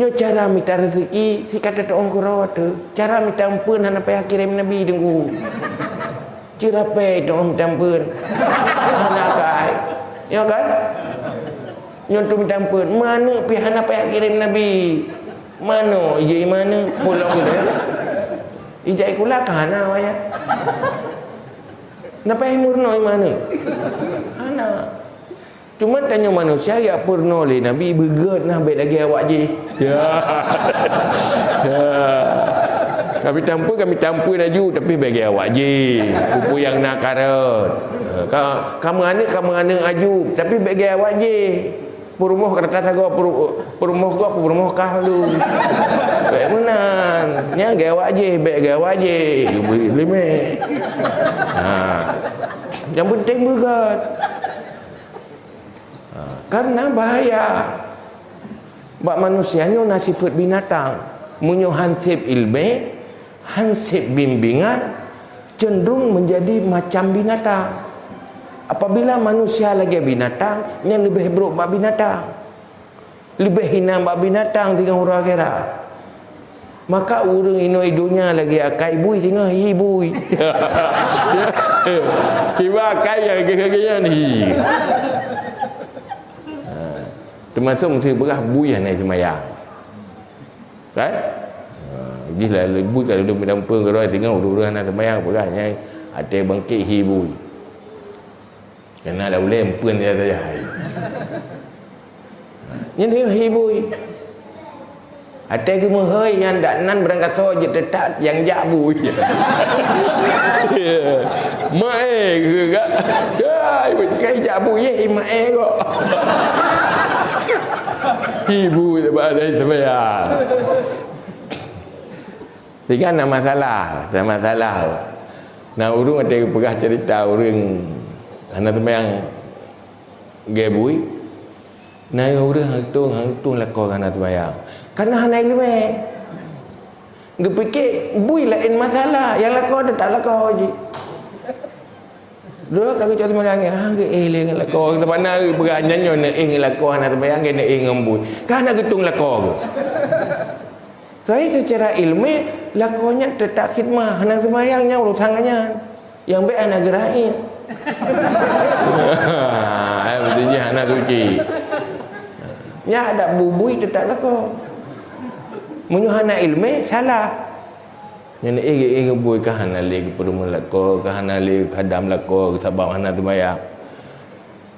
nyo cara minta rezeki si kata orang kurawat tu cara minta ampun hana payah kirim Nabi dengku cara payah orang minta ampun hana akai ya kan nyontoh minta ampun mana pihak nak payah kirim Nabi mana ijai mana pulang dia ijai kula kana waya Napa murno mana? Anak. Cuma tanya manusia ya purno le Nabi begat nah baik lagi awak je. Ya. Kami tampu laju tapi bagi awak je. Pupu yang nak karat. Kamu anak aju tapi bagi awak je. Purmoh kata sago purmoh kah lu. Baik menan. Nya gaya awak je, baik gaya awak je. Lime. Yang penting begat. Karena bahaya. Bak manusianya na sifat binatang. Munyo hansip ilmu, hansip bimbingan cenderung menjadi macam binatang. Apabila manusia lagi binatang, yang lebih buruk bak binatang. Lebih hina bak binatang tinggal huruf akhirat. Maka urang ino idunya lagi akai bui tinggal hi bui. Kiba akai yang gaya ni. Termasuk mesti berah bui yang naik semayang. Kan? Gila bui kalau dia mendampung kalau tinggal urang nak semayang berahnya ada bangkit hi bui. Kena dah boleh empun dia saja. Yang dia hibui. Ada ke mahai yang dak nan berangkat soje tetap yang jak bui. Mae ke gak? Ai kai jak bui ye mae kok. Hibui tak ada semaya. Tiga nak masalah, sama masalah. Nah urung ada pegah cerita urang anak sembahyang gebui nah orang hangtung lakor anak sembahyang karena anak ilmu dia fikir bui lain masalah yang lakor dia tak lakor je dulu kalau kita sembahyang hang dengan lakor kita mana beranyanyo nak lakor anak sembahyang kena ngembui kan nak getung lakor ke saya secara ilmu lakornya tetap khidmah anak sembahyangnya urusannya yang baik anak gerain. Betulnya anak suci. Ya ada bubui tetap lakor. Munyo anak ilmu salah. Yang ege bui ka hana le perlu lakor, ka hana le khadam lakor sebab anak sembahyang.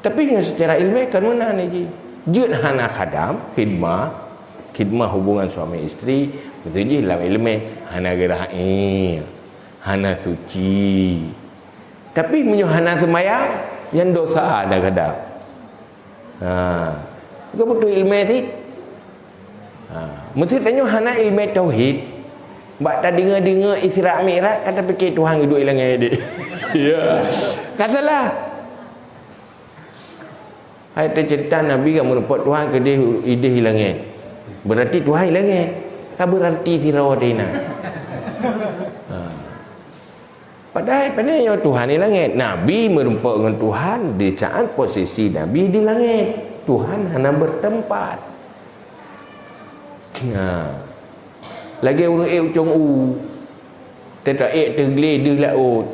Tapi dengan secara ilmu kan mana ni ji? Jut hana khadam, khidmah hubungan suami isteri, betulnya dalam ilmu hana gerain, hana suci. Tapi menyuhana sembahyang yang dosa ada kadang. Kau betul ilmu sih. Mesti tanya hana ilmu tauhid. Bak tak dengar Isra Mi'raj kata fikir Tuhan hidup hilang dia. Ya. Katalah. Hai cerita Nabi kamu nampak Tuhan ke dia ide hilangnya. Berarti Tuhan hilangnya. Tak berarti sirawatina. Padahal Tuhan di langit. Nabi merempak dengan Tuhan di saat posisi Nabi di langit. Tuhan hanya bertempat. Lagi orang ucung Tetak tergelir dia laut.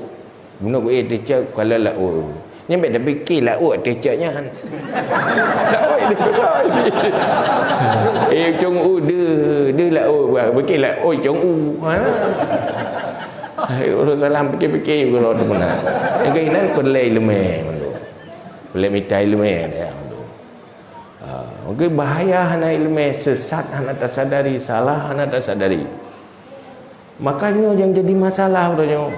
Guna ku tercak kalau laut. Nyampe dah fikir laut tercaknya. Laut dia. Ucung dia laut. Fikir laut ucung orang dalam fikir-fikir kalau tu benar. Yang kainan pelai lemah mandu. Pelai mitai lemah dia mandu. Okey bahaya hana ilmu sesat hana tak sadari, salah hana tak sadari. Makanya yang jadi masalah orangnya.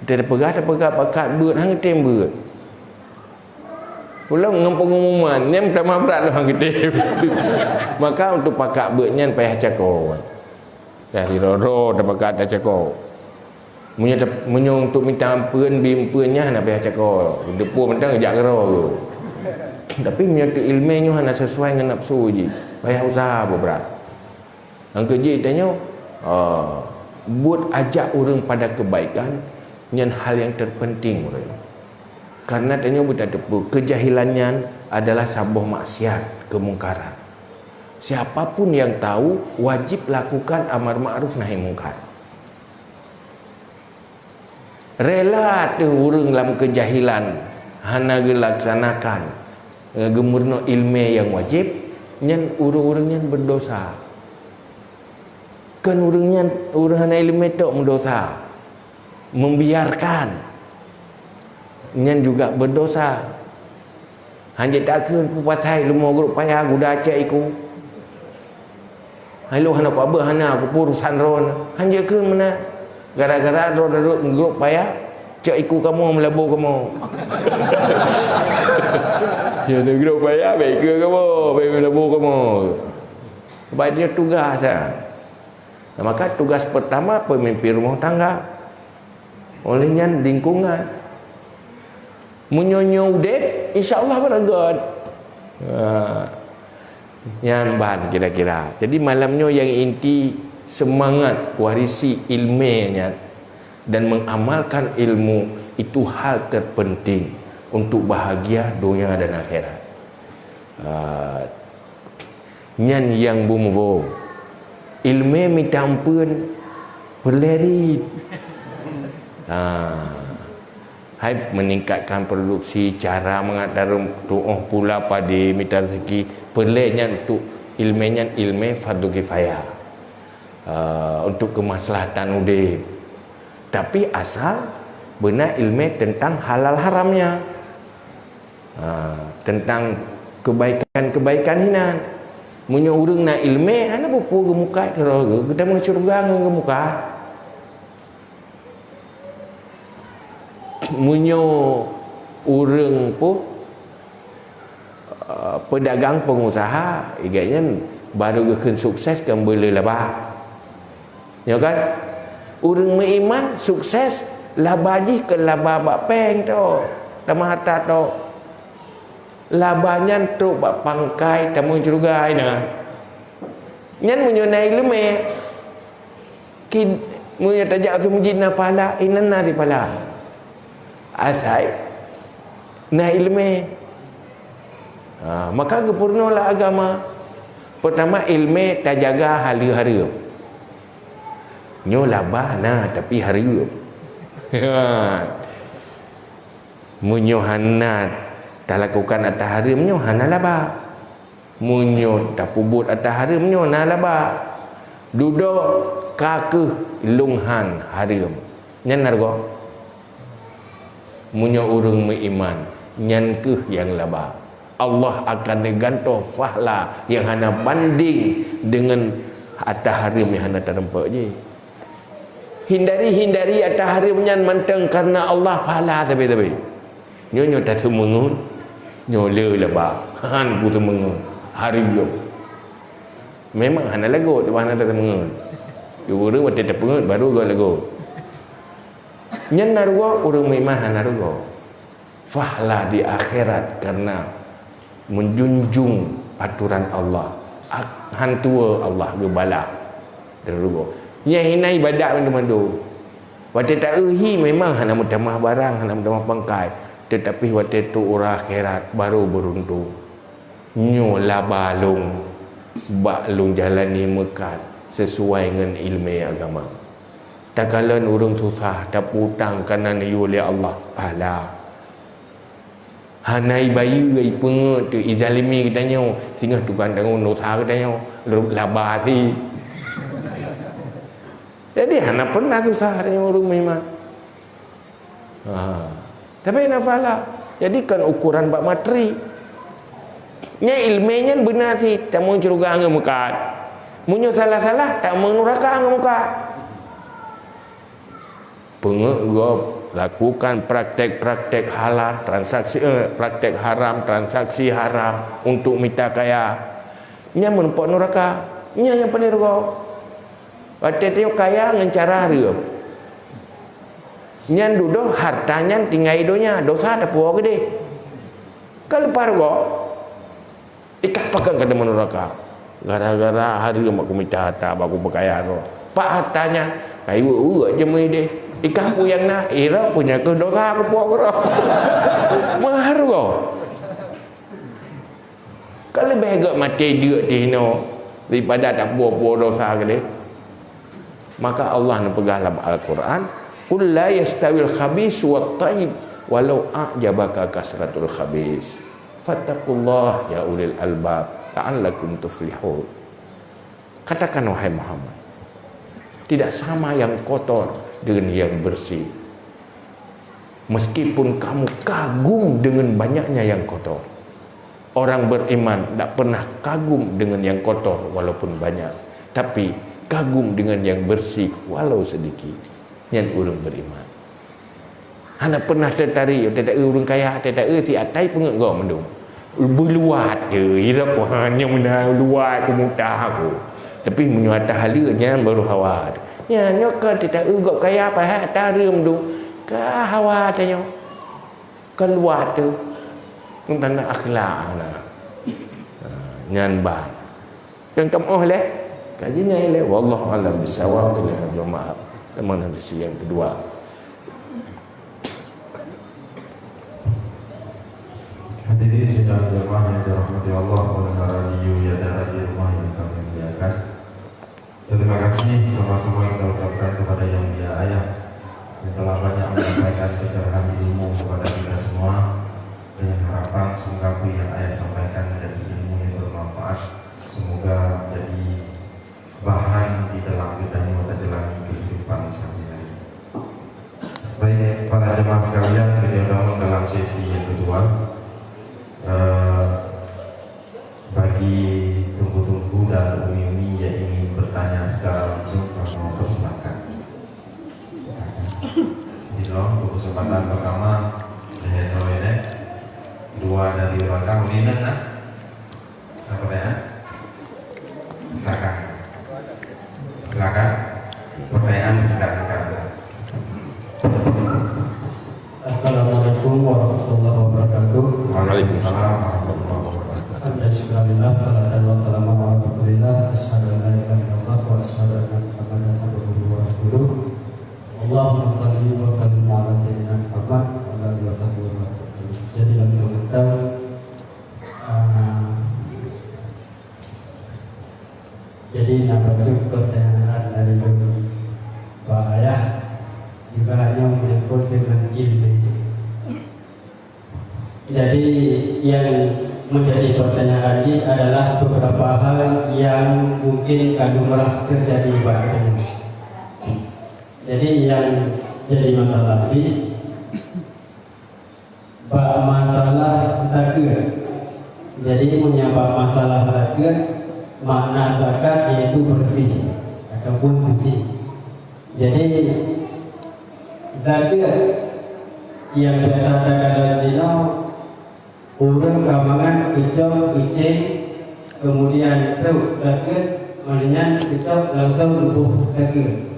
Dia pegat pakat beut hang tem beut. Pulang dengan pengumuman, yang pertama berat hang tem. Maka untuk pakat beutnya payah cakor. Ya diroro dah pakat dah cakor. Menyong untuk minta ampun bimpunnya nak payah cakor. Depu mentang jak gero ke. Tapi menyatu ilmunya hanya sesuai dengan nafsu je. Payah usaha berat. Yang kerja tanya, buat ajak orang pada kebaikan yang hal yang terpenting. Karena tanya buat depu kejahilannya adalah sebuah maksiat, kemungkaran. Siapapun yang tahu wajib lakukan amar ma'ruf nahi mungkar. Rela tu orang dalam kejahilan hana dilaksanakan gemurno ilmu yang wajib nyan urang-urangnya berdosa. Kan orang hana ilmu tok mendosa. membiarkan, nyan juga berdosa. Hanya takkan pupatai lumur grup payah guda acak iku. Halo hana ko abah hana aku urusan ron. Hanya ke mana? Gara-gara ron grup payah cak iku kamu melabur kamu. Ya ada grup payah baik ke kamu, baik melabur kamu. Sebab dia tugas maka tugas pertama pemimpin rumah tangga. Olehnya lingkungan. Munyonyo udek, insya-Allah beragat. Yang ban kira-kira. Jadi malamnya yang inti semangat warisi ilmunya dan mengamalkan ilmu itu hal terpenting untuk bahagia dunia dan akhirat. Nyan yang bumbu ilmu minta ampun berleri. Hai meningkatkan produksi, cara mengatar doa pula pada minta rezeki, perlunya untuk ilmunya ilmu fardu kifayah, untuk kemaslahatan udip. Tapi asal benar ilmu tentang halal haramnya, tentang kebaikan-kebaikan hinan. Munyo urang na ilmu ana bupu gemuka kero kita mengcurga gemuka. Munyo urang pun pedagang pengusaha iganya baru geun sukses kan boleh laba. Ya kan? Urang beriman sukses labaji ke laba bak peng tu. Tamata tu. Labanya tu bak pangkai tamu juga ina. Nyan munyo na ilmu munyo tajak tu mujina pala inanna ti pala. Asai na ilmu. Maka kepurnalah agama. Pertama ilmu tak jaga hari-hari. Nyo labah na tapi hari. Munyo hanat tak lakukan atas hari munyo hana labah. Munyo tak pubut atas hari munyo na labah. Duduk kakeh lunghan hari. Nyan nargo. Munyo urang beriman nyan keh yang laba. Allah akan ganto fahla yang hana banding dengan atas hari yang hana terempak je. Hindari atas hari nyan manteng karena Allah fahla tapi nyo tak semengun nyo le laba han ku semengun hari yo. Memang hana lagu di mana tak semengun. Yo urang wate tak pengut baru go lagu. Nyan narwa urang beriman narwa fahla di akhirat karena menjunjung aturan Allah. Hantua Allah gebala derua. Nya hina ibadat mandu-mandu. Wate tak euhi memang hana mutamah barang, hana mutamah pangkai, tetapi wate tu urang akhirat baru beruntung. Nyo labalung baklung jalani mekat sesuai dengan ilmu agama. Tak kalan urang susah tak putang kerana yu oleh Allah pahala. Hanai bayu gai pengut tu izalimi katanya singah tukang tangun dosa katanya labasi. Jadi hana pernah susah dengan urang memang. Tapi nafala. Jadi kan ukuran bab materi. Nya ilmunya benar sih tak mau curuga angin mukat. Munyo salah-salah tak mau neraka angin mukat. Pengegop lakukan praktek-praktek halal, transaksi praktek haram, transaksi haram untuk minta kaya. Nya menempok neraka. Nya yang paling rego. Waktu tengok kaya dengan cara dia. Nya duduk hartanya tinggal hidonya, dosa ada puak gede. Kalau pargo ikat pakai ke dalam neraka. Gara-gara hari aku minta harta, aku berkaya tu. Pak hartanya kayu aja mai deh. Ikah pu yang na ira punya ke dosa ke puak ro. Mahar go. Kalau behagak mati dia tino daripada tak buat dosa gede. Maka Allah nak pegang dalam Al-Quran, qul la yastawil khabis wat thayyib walau a'jabaka kasratul khabis. Fattaqullah ya ulil albab la'allakum tuflihun. Katakan wahai Muhammad, tidak sama yang kotor dengan yang bersih. Meskipun kamu kagum dengan banyaknya yang kotor. Orang beriman tak pernah kagum dengan yang kotor walaupun banyak, tapi kagum dengan yang bersih walau sedikit. Yang orang beriman. Anda pernah tertarik, tidak orang kaya, tidak si atai pun enggak mendung. Berluat je, irap hanya mendah luat ke mutah aku. Tapi menyuat halanya baru hawat. Ya, nyok tidak enggak kaya apa ha tarim tu. Ka hawat tanya. Keluar tu. Tentang akhlak lah. Nyan ba. Yang kamu leh. Kajinya leh wallahu alam bisawab ila jamaah. Teman hadis yang kedua. Hadirin sidang jamaah yang dirahmati Allah, pendengar radio yang ada di rumah yang kami muliakan. Terima kasih sama-sama kita ucapkan kepada yang mulia ayah yang telah banyak menyampaikan pencerahan ilmu kepada kita semua. Dengan harapan semoga apa yang ayah sampaikan menjadi ilmu yang bermanfaat. Semoga menjadi bahan di dalam kita menjalani kehidupan sehari-hari. Baik para jemaah sekalian, tergabung dalam sesi yang kedua. Bagi tunggu-tunggu dan umi-umi yang ingin bertanya secara langsung, kami mempersilahkan. Di dalam kesempatan pertama, dua dari belakang ini nah, apa ya? Silakan. Silakan. Pertanyaan silakan. Assalamualaikum warahmatullahi wabarakatuh. Waalaikumsalam warahmatullahi wabarakatuh. Alhamdulillah, salatu wassalamu ala Rasulillah, asyhadu an la ilaha illallah wa asyhadu anna Muhammadan abduhu wa rasuluh. Allahumma shalli wa sallim ala sayyidina Muhammad wa ala alihi wasallam. Jadi langsung kita jadi nampaknya pertanyaan dari Pak Ayah juga hanya menyangkut dengan ilmu. Jadi yang menjadi pertanyaan ini adalah beberapa hal yang mungkin kadanglah terjadi pada ini. Jadi yang jadi masalah ini masalah zakat. Jadi menyebab masalah zakat, makna zakat yaitu bersih ataupun suci. Jadi zakat yang biasa ada dalam Cina, orang kamangan kecok kecil, kemudian terus zakat, maknanya kecok langsung rubuh zakat.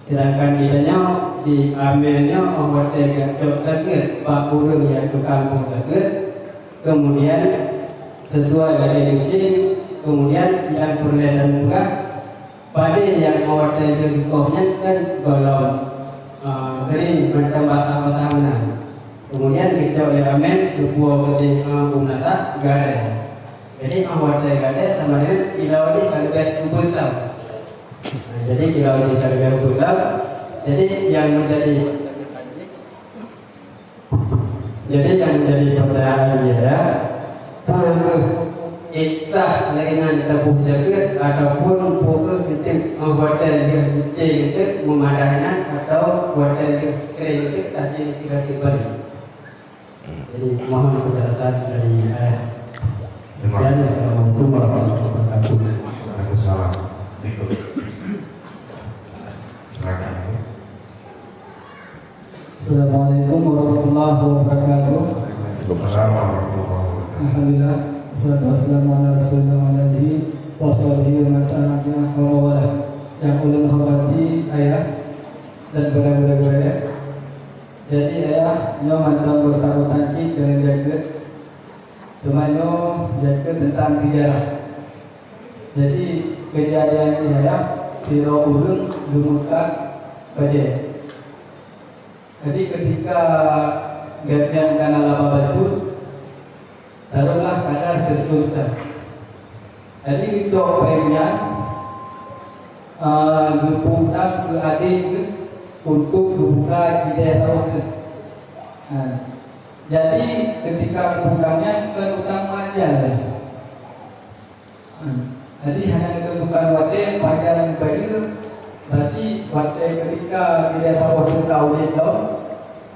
Sedangkan idanya diambilnya membuatkan kecok zakat, pak orang yang tukang zakat, kemudian sesuai dari kecil, kemudian yang perlindungan juga pada yang membuatkan jengkohnya kan golong kering bertambah tahanan. Kemudian kita oleh amen dua kali unata gade. Jadi awal dari gade sama dengan kilau ini kalau guys kubutau. Jadi kilau ini kalau guys kubutau. Jadi yang menjadi pertanyaan dia, apakah iksah dengan tabuh zakat ataupun pokok itu buatan dia kecil itu memadahkan atau buatan dia kering itu tadi tidak dibalik. Jadi mohon penjelasan dari saya. Assalamualaikum warahmatullahi wabarakatuh. Waalaikumsalam. Berikut. Silakan. Assalamualaikum warahmatullahi wabarakatuh. Waalaikumsalam warahmatullahi wabarakatuh. Alhamdulillah. Wassalamu ala rasulillah wa alihi wa sahbihi wa man tabi'ahu wa wala. Yang ulun hormati ayah dan bunda-bunda. Jadi ayah nyo mantap bertaruh tanci dengan jaga. Temanyo jaga tentang sejarah. Jadi kejadian ayah siro ulun dumukan baje. Jadi ketika gadian kana laba batu taruhlah kasar tertutup. Jadi itu pengen dibuka ke adik untuk dibuka di daerah. Jadi ketika bukanya ke utang aja. Jadi hanya kedudukan wajah panjang baik itu. Berarti wajah ketika di daerah waktu tahu itu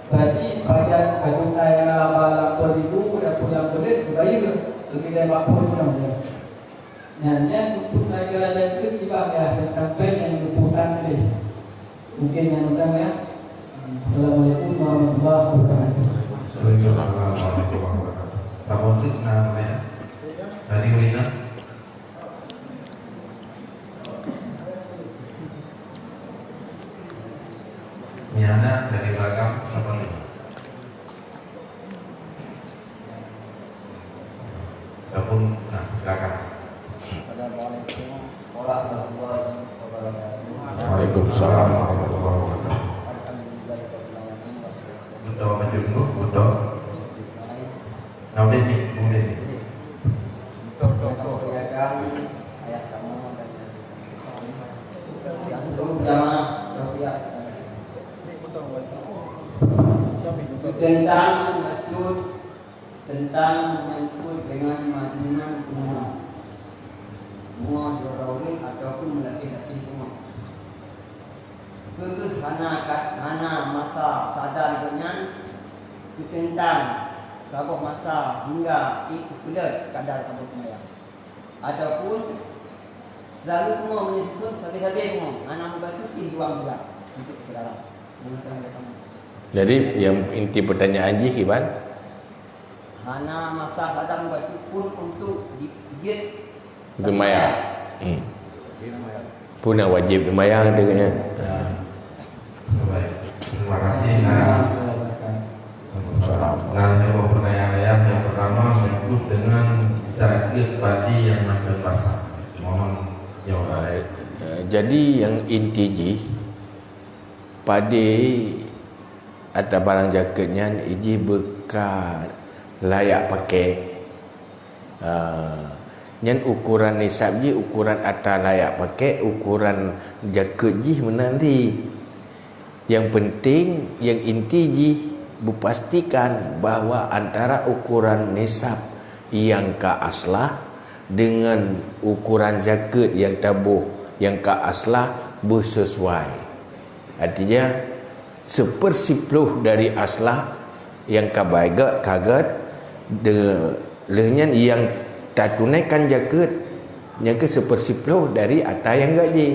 Berarti pajak aku tayang lapor ribu dah pulang balik bayar kita lapor pulang dia. Dan untuk negara itu tiba ya kampanye yang diputar ini. Mungkin yang utang ya. Assalamualaikum warahmatullahi wabarakatuh. Waalaikumsalam warahmatullahi wabarakatuh. Sama untuk namanya tadi Wina. Nyana dari beragam seperti ini. Ataupun, nah silakan. Assalamualaikum warahmatullahi wabarakatuh. Waalaikumsalam. Buddha majumku, Buddha. Naudin nih, kemudian nih. Ayat kamu dan yang sebelum zaman sosial tentang menyangkut dengan majunan bunga surawi ataupun melatih-latih bunga. Terus hana masa sadar dengan tentang sabuk masa hingga itu pula kadar sabuk semayang. Ataupun selalu bunga menyebut sabi-sabi bunga hana membantu ruang juga untuk saudara. Jadi yang inti pertanyaan Ji Kiban, Hana masa sadar membantu pun untuk dipijit Gemayang. Puna wajib gemayang dengannya. Baik, terima kasih. Nah, jawab pertanyaan yang pertama menyebut dengan zakit padi yang nak basah. Mohon jawab. Jadi yang inti Ji, padi atau barang jaketnya Ji bekat layak pakai. Yang ukuran nisab Ji, ukuran atas layak pakai, ukuran jaket Ji menanti. Yang penting, yang inti Ji berpastikan bahawa antara ukuran nisab yang ke aslah dengan ukuran zakat yang tabuh yang ke aslah bersesuai. Artinya 1/10 dari aslah yang kaget dengan yang tak tunaikan zakat yang ke 1/10 dari atas yang gaji.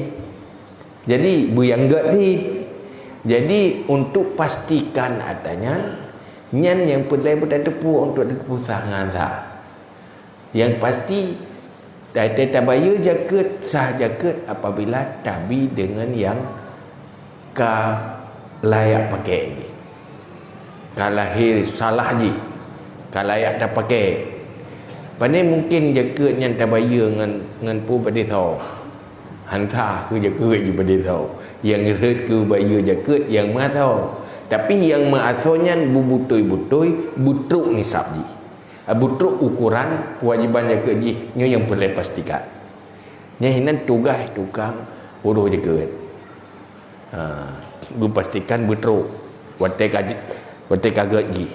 Jadi bu yang gaji. Jadi untuk pastikan adanya nyan yang pelai bertepu untuk tepu sangan sah. Yang pasti tak bayar zakat sah zakat apabila tabi dengan yang ka layak pakai ni. Kalahir salah je. Kalayak tak pakai. Pandai mungkin zakat yang tak bayar dengan pu pada tahu. Hantar ke zakat je pada tahu. Yang red ke bayar zakat yang mah tahu. Tapi yang ma'athonya bubutoi-butoi butruk nisab ji. Butruk ukuran kewajiban zakat ji nya yang perlu pastikan. Nya hinan tugas tukang urus zakat. Pastikan butruk watai kaget ji.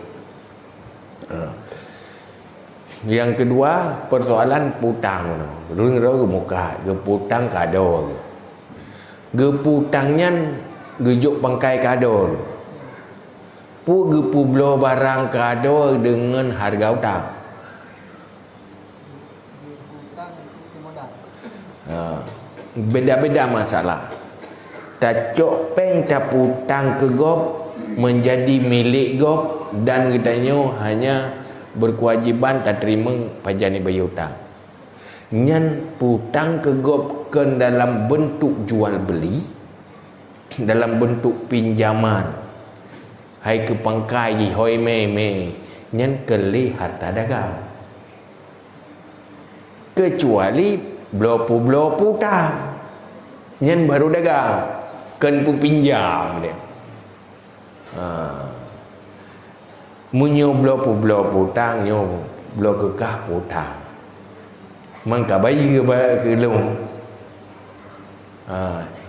Yang kedua persoalan putang. Rung muka ke putang kado. Ge putangnya gejuk pangkai kado. Pu gepu blo barang kado dengan harga utang. Beda-beda masalah. Tak cok peng tak putang ke gop menjadi milik gop dan katanya hanya berkewajiban tak terima pajani bayar hutang. Nyan putang ke gop kan dalam bentuk jual beli, dalam bentuk pinjaman. Hai ke pangkai ji hoi me nyan keli harta dagang. Kecuali blopu hutang. Nyan baru dagang. Kan pu pinjam dia. Munyo blopu hutang nyo blok kekah hutang. Mangka bayi ke long.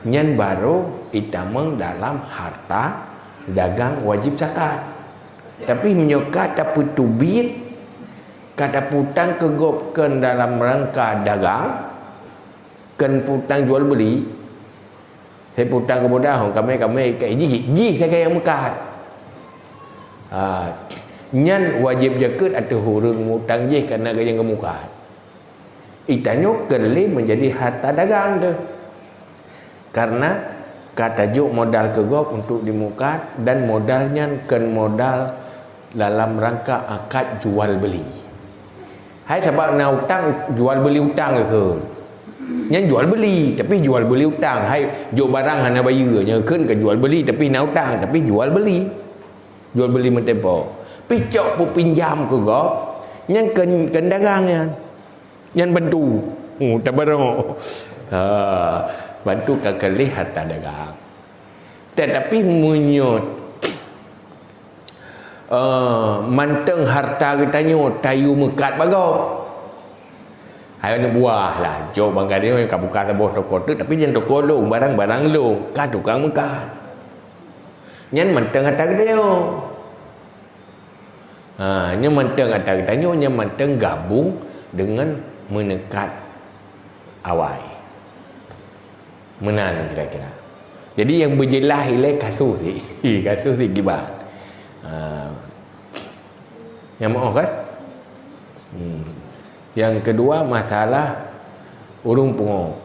Nyan baru itamang dalam harta dagang wajib zakat. Tapi menyokat tak putubit kata putang kegopkan dalam rangka dagang kan putang jual beli. Saya putang kemudah kami ke ji saya kaya mekat. Nyan wajib jaket atau hurung mutang je kerana gaya kemukaan. Itanyo kelih menjadi harta dagang tu. Karena kata juk modal kegok untuk dimukat dan modalnya kan modal dalam rangka akad jual beli. Hai sebab nak utang jual beli utang ke? Nyan jual beli tapi jual beli utang. Hai juk barang hana bayar nya kan ke jual beli tapi nak utang tapi jual beli. Jual beli mentempo. Picok pun pinjam ke gok. Yang kendagangnya. Yang bantu. Tak barang. Bantu kekelih harta dagang. Tetapi munyut. Manteng harta katanya tayu mekat bagau. Hai nak buah lah. Jom bangga dia yang buka sebuah toko tu. Tapi jangan toko long. Barang-barang long. Kan tukang mekat. Yang manteng harta katanya. Nya manteng atas tanya nya manteng gabung dengan menekat awai. Menan kira-kira. Jadi yang berjelah ilai kasus si. Kasus si gibat. Yang maaf kan? Yang kedua masalah urung pungo.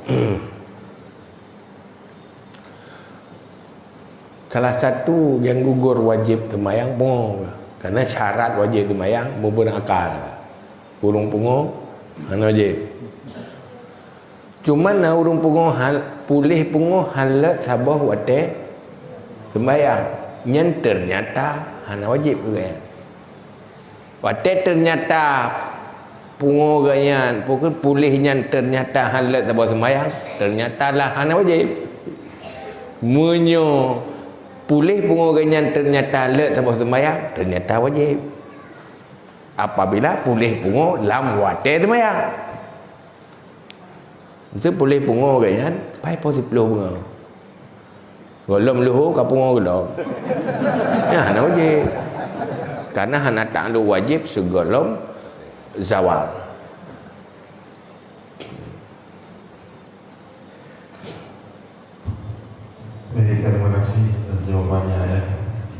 Salah satu yang gugur wajib sembahyang pungo. Karena syarat wajib sembahyang berakal. Urung pungo hana wajib. Cuma na urung pungo pulih pungo halat sabah wate sembahyang. Nyen ternyata hana wajib ke. Wate ternyata pungo ganyan, pukul pulihnya ternyata halat sabah sembahyang, ternyata lah hana wajib. Munyo pulih pungo ganyan ternyata halat sabah sembahyang, ternyata wajib. Apabila pulih pungo lam wate sembahyang. Itu pulih pungo ganyan, pai po 10 pungo. Golom luhu ka pungo golom. Ya hana wajib. Karena hana tak lu wajib segolom zawal. Baik, terima kasih atas jawabannya ya.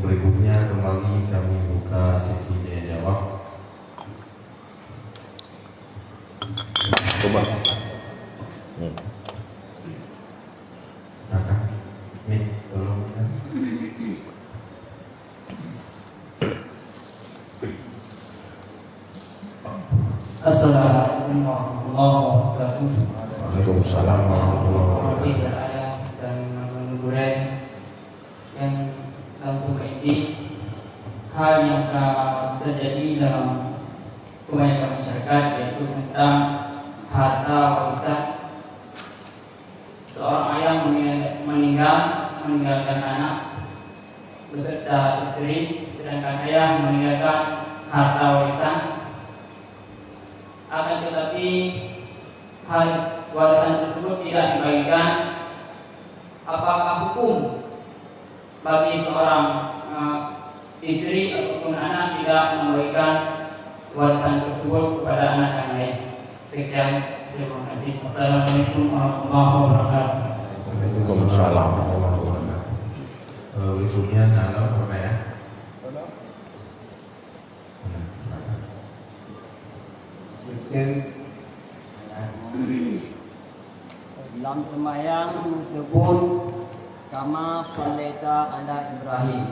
Berikutnya kembali kami buka sesi tanya jawab. Coba. Silakan. Nih, tolong. Assalamualaikum warahmatullahi wabarakatuh. Waalaikumsalam warahmatullahi wabarakatuh. Dan mengurai yang dalam ini hal yang terjadi dalam kebanyakan masyarakat, yaitu tentang harta warisan. Seorang ayah meninggalkan anak beserta istri, sedangkan ayah meninggalkan harta warisan. Akan tetapi hal warisan tersebut tidak dibagikan. Apakah hukum bagi seorang istri ataupun anak tidak membagikan warisan tersebut kepada anak yang lain? Sekian, terima kasih. Assalamualaikum warahmatullahi wabarakatuh. Waalaikumsalam. Berikutnya dalam apa ya? Dalam sembahyang disebut kama shalaita ala Ibrahim.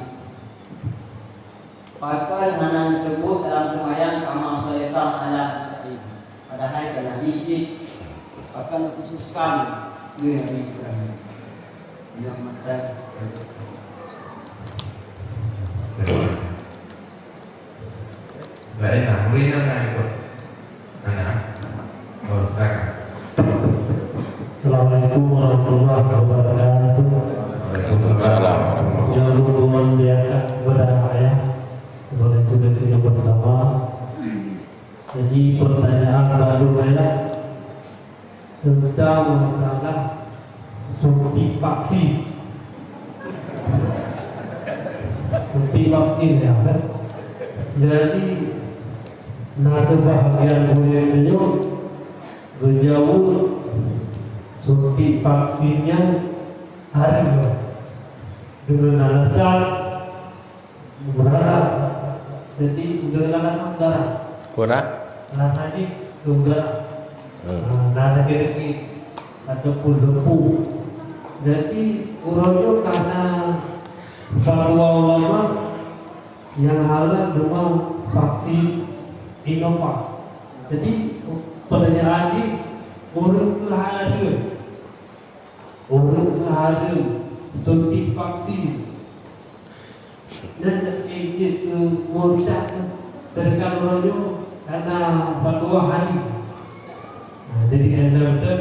Bahkan hana disebut dalam sembahyang kama shalaita ala Ibrahim. Padahal kan Nabi syirik akan dikhususkan di Nabi Ibrahim. Yang macam lain lah, boleh nak ikut. Anak, oh silakan. Assalamualaikum warahmatullahi wabarakatuh. Waalaikumsalam. Yang berhubungan biarkan kepada ayah sebagai tugas bersama. Jadi pertanyaan baru saya tentang masalah suntik vaksin. Suntik vaksin ya kan? Jadi nasa bahagian boleh menyebut berjauh suntik vaksinnya hari dengan alasan berharap Jadi udara udara. Kurang? Rasa ini udara. Rasa kiri ataupun lembu. Jadi urojo karena fatwa ulama yang halal cuma vaksin Sinovac. Jadi pertanyaan ini orang kehadun suntik vaksin dan ejek ke murtad terdekat urojo karena fatwa hadis. Jadi anda betul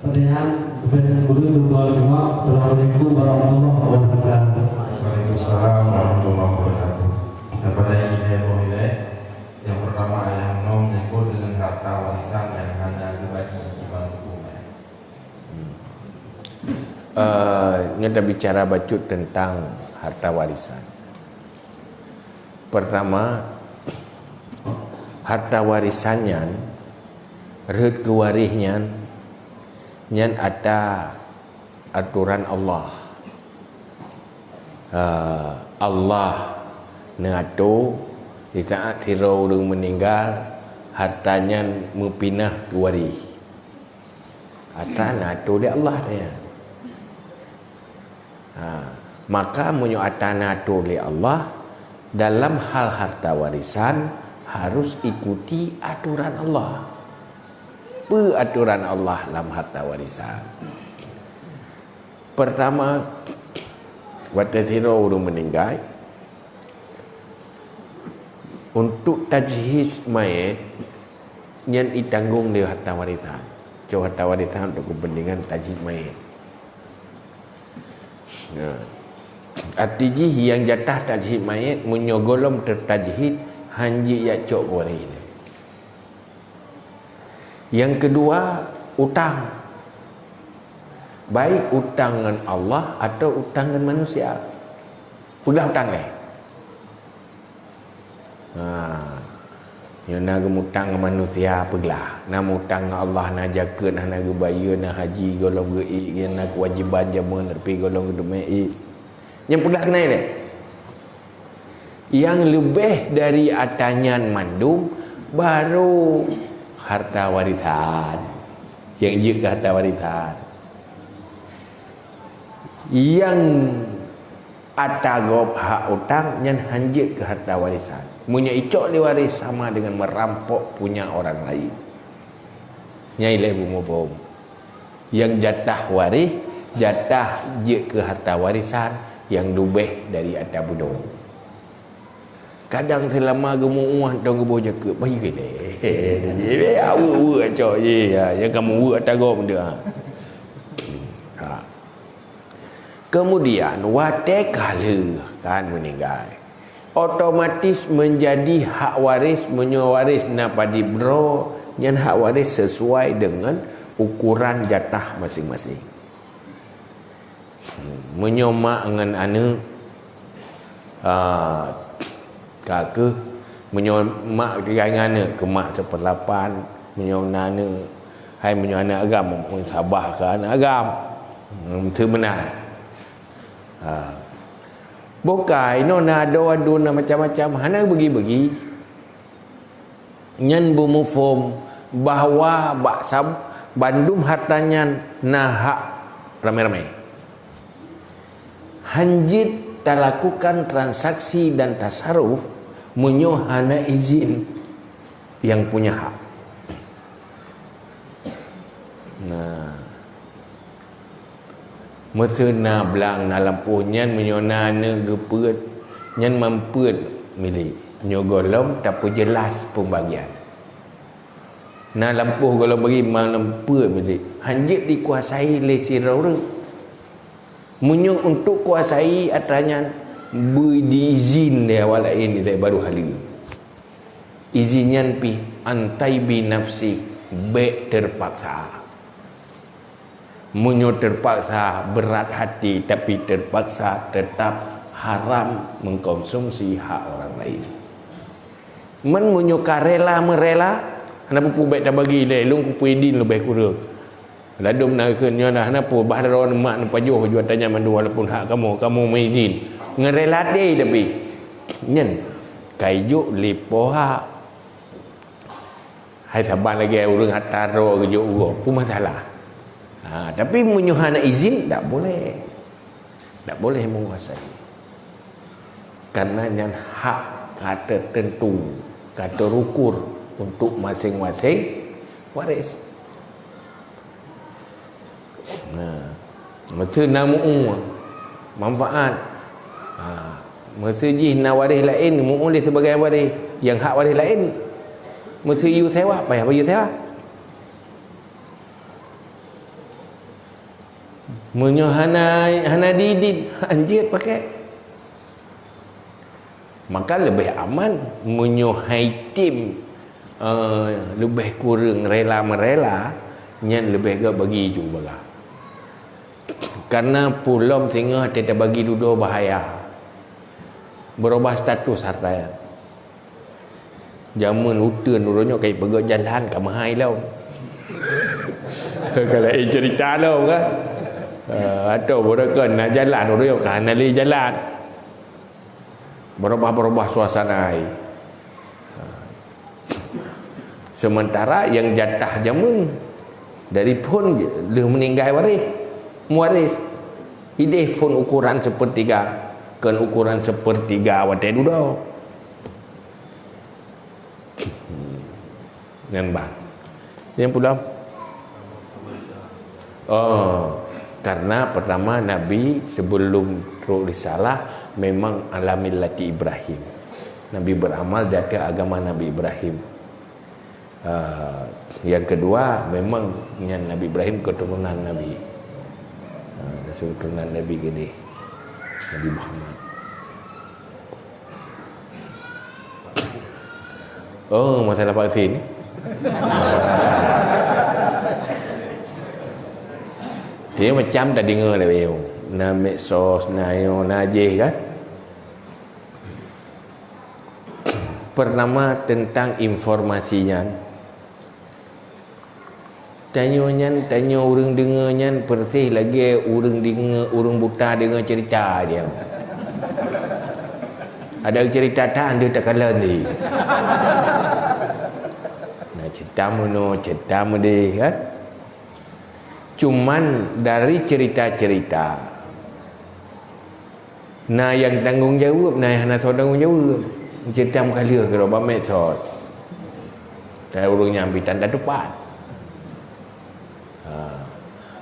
pertanyaan kepada guru doa. Assalamualaikum warahmatullahi wabarakatuh. Waalaikumsalam warahmatullahi wabarakatuh. Dan pada ini yang pertama yang menyangkut dengan harta warisan yang hanya dibagi imam hukum. Kita bicara bacut tentang harta warisan. Pertama, harta warisannya, red kewarihnya, yang ada aturan Allah. Allah mengatur di saat tirau orang meninggal, hartanya mempinah ke waris. Harta nato dia Allah dia. Maka menyuatan nato oleh Allah dalam hal harta warisan harus ikuti aturan Allah. Peraturan Allah dalam harta warisan. Pertama, waktu tirau orang meninggal, untuk tajhiz mayat yang ditanggung di harta warisan. Coba harta warisan untuk kepentingan tajhiz mayat. Artinya yang jatah tajhiz mayat menyogolom tertajhiz hanji ya cok waris. Yang kedua, utang. Baik utang dengan Allah atau utang dengan manusia. Udah utang yang nak mutang manusia pegelah, nak mutang Allah nak jaga nak bayar nak haji golong gei yang nak kewajiban jamun tapi golong gedemei yang pegelah kena ni yang lebih dari atanyan mandum baru harta warisan yang juga harta warisan yang atagop hak utang yang hanjit ke harta warisan. Punya icok li waris sama dengan merampok punya orang lain. Nyai lebu mufum. Yang jatah waris, jatah je ke harta warisan yang lebih dari ada budong. Kadang selama gemuah dong gebo jeke bayi gede. Awu acok je ya, yang kamu wu atagop dia. Kemudian wate kala kan meninggal, otomatis menjadi hak waris menyewaris napadi bro yang hak waris sesuai dengan ukuran jatah masing-masing. Menyomak dengan anak kakak menyomak dengan anak kemak 1/8 menyomak anak hai menyomak anak agam sabah ke anak agam itu benar. Bukai nona doa-doa macam-macam hana bagi-bagi nyan bumufum bahawa baksab bandum hartanya nahak ramai-ramai hanjit tak lakukan transaksi dan tasaruf menyohana izin yang punya hak. Masa na belang na lampuh nyan menyona ne gepet nyan mampet milik nyogolom tapi jelas pembagian. Na lampuh kalau bagi mampet milik hanjit dikuasai oleh sirau. Munyo untuk kuasai atanya diizin dia awal ini dia baru hala. Izinnya pi antai bi nafsi be terpaksa. Munyo terpaksa berat hati tapi terpaksa tetap haram mengkonsumsi hak orang lain. Men munyo karela merela hana pupu baik dah bagi le lung pupu idin lebih kurang. Ladum nak kenyo dah hana pu bahron mak nak pajuh jual tanya mandu walaupun hak kamu mengizin. Ngerela deh tapi nyen kaijuk lipoha hai saban lagi urang hataro ke juk pun masalah. Tapi menyuhana izin tak boleh. Tak boleh menguasai. Karena yang hak kata tentu, kata rukur untuk masing-masing waris. Masa namu manfaat. Masa jih na waris lain, mu'un dia sebagai waris. Yang hak waris lain mesti you sewa, payah bagi sewa. Hana didit anjir pakai. Maka lebih aman menyuhai tim lebih kurang rela-merela yang lebih agak bagi juga lah. Karena pulau sehingga tidak bagi duduk bahaya. Berubah status harta. Zaman hutan urunyo kai pergi jalan ke mahai lau. Kalau cerita lau kan. Atau bukan nak jalan urunyo kan nak jalan. Berubah-berubah suasana. Sementara yang jatah jamun dari pun dia meninggal waris. Ide pun ukuran sepertiga. Kan ukuran sepertiga watai duduk. Nampak. Yang pulang. Karena pertama Nabi sebelum risalah memang ala millati Ibrahim. Nabi beramal dari agama Nabi Ibrahim. Yang kedua memang Nabi Ibrahim keturunan Nabi. Keturunan Nabi gede. Nabi Muhammad. Masalah vaksin. Dia macam dah dengar dah beliau. Na medsos, na najih kan. Pertama tentang informasinya. Tanya orang dengarnya persih lagi orang dengar, orang buta dengar cerita dia. Ada cerita tak dia tak kalah ni. Cerita mana kan? Cuman dari cerita-cerita nah yang tanggung jawab, nah yang nak tanggung jawab cerita makalia ke robak medsos saya urungnya ambil tanda tepat.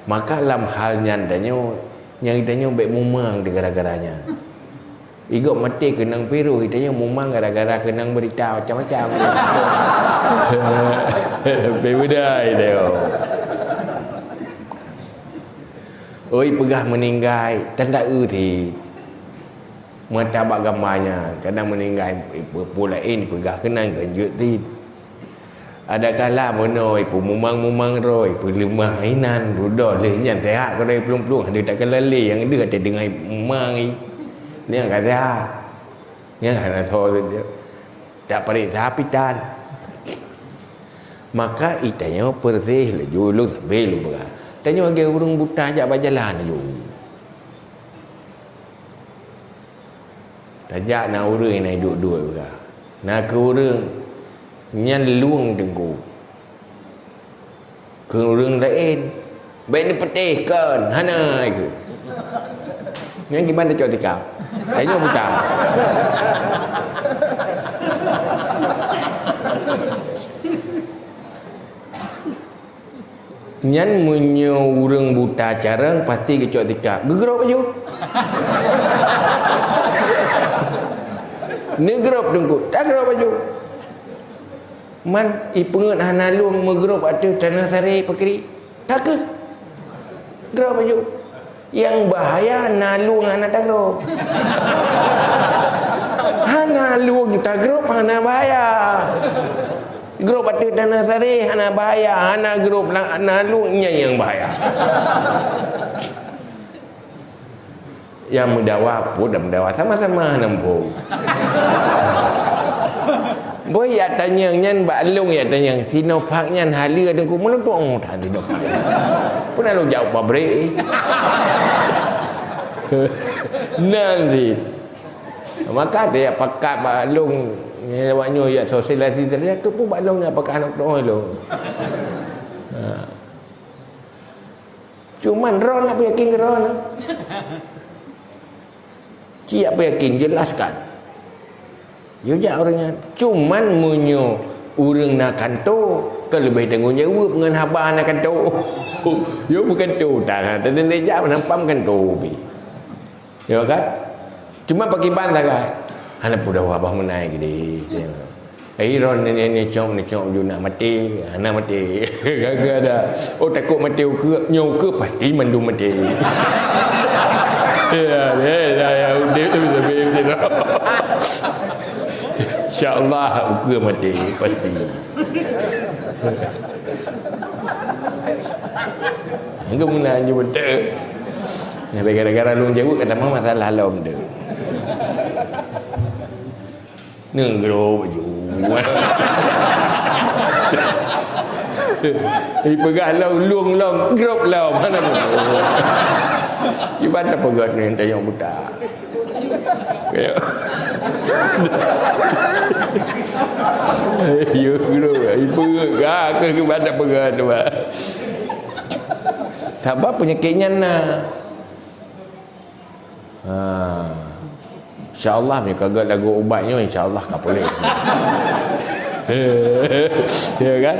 Maka dalam halnya yang ditanya baik mumang di gara-garanya igok mati kenang piru ditanya mumang gara-gara kenang berita macam-macam. Bebedai dia. Oi pegah meninggal tanda thì mata bak gambarnya kadang meninggal pulain pegah kenang kanjut tin. Ada kala menoi pu mumang roi pu lemah inan rudo lehnya sehat kalau pelung-pelung ada tak kelali yang dia ada dengan mumang ni yang kata yang ada so dia tak periksa pitan. Maka itanya persih laju lu sambil lu berah. Tanya lagi orang buta ajak berjalan laju. Tajak nak orang yang duduk-duduk berah. Nak ke orang yang luang tengku. Ke orang lain. Baik ni petihkan. Hana ke. Yang gimana cakap tikap? Tanya buta. Nyan munyo urang buta carang pasti kecok tikap. Gegerop baju. Negerop dengku. Tak gerop baju. Man ipengat hana luang megerop atu tanah sari pakri. Tak ke? Gerop baju. Yang bahaya hana luang hana tak gerop. Hana luang tak gerop hana bahaya. Grup atu tanah sari hana bahaya, hana grup hana lunya yang bahaya. Yang mendawa pun dah mendawa sama-sama nampu. Boy ya tanya nyan Mbak Long ya tanya Sinovac nyan halia dengku menuntung tak Sinovac. Pun lalu jawab pabrik. Nanti Maka dia pakat balung ni awaknya ya sosialisasi dia tu pun balung dia pakat anak doa lo. Cuman ron apa yakin ron? Cik apa yakin jelaskan. Yo jak orangnya. Cuman munyo urang nak kanto kan lebih tanggungjawab dengan haba nak kanto. Yo bukan tu dah. Tadi dia jak nampak kanto pi. Yo kan? Cuma pakai bantal kan. Hana pudah wabah menai gede. Iron ni cong ju nak mati, hana mati. Gagal dah. Oh takut mati ke nyau ke pasti mandum mati. Ya dia tu bisa begitu. Insya-Allah ukur mati pasti. Engkau menang je betul. Ya gara-gara lu jawab kata masalah halau benda. Negro baju. Pegalau luang long grop lau mana pun. Ibadah pegat ni tayang buta. Kayak. Yo gro, ibu ke ibadah pegat tu. Sebab penyakitnya nah. InsyaAllah punya kagak lagu ubatnya insyaAllah tak boleh. Ya kan?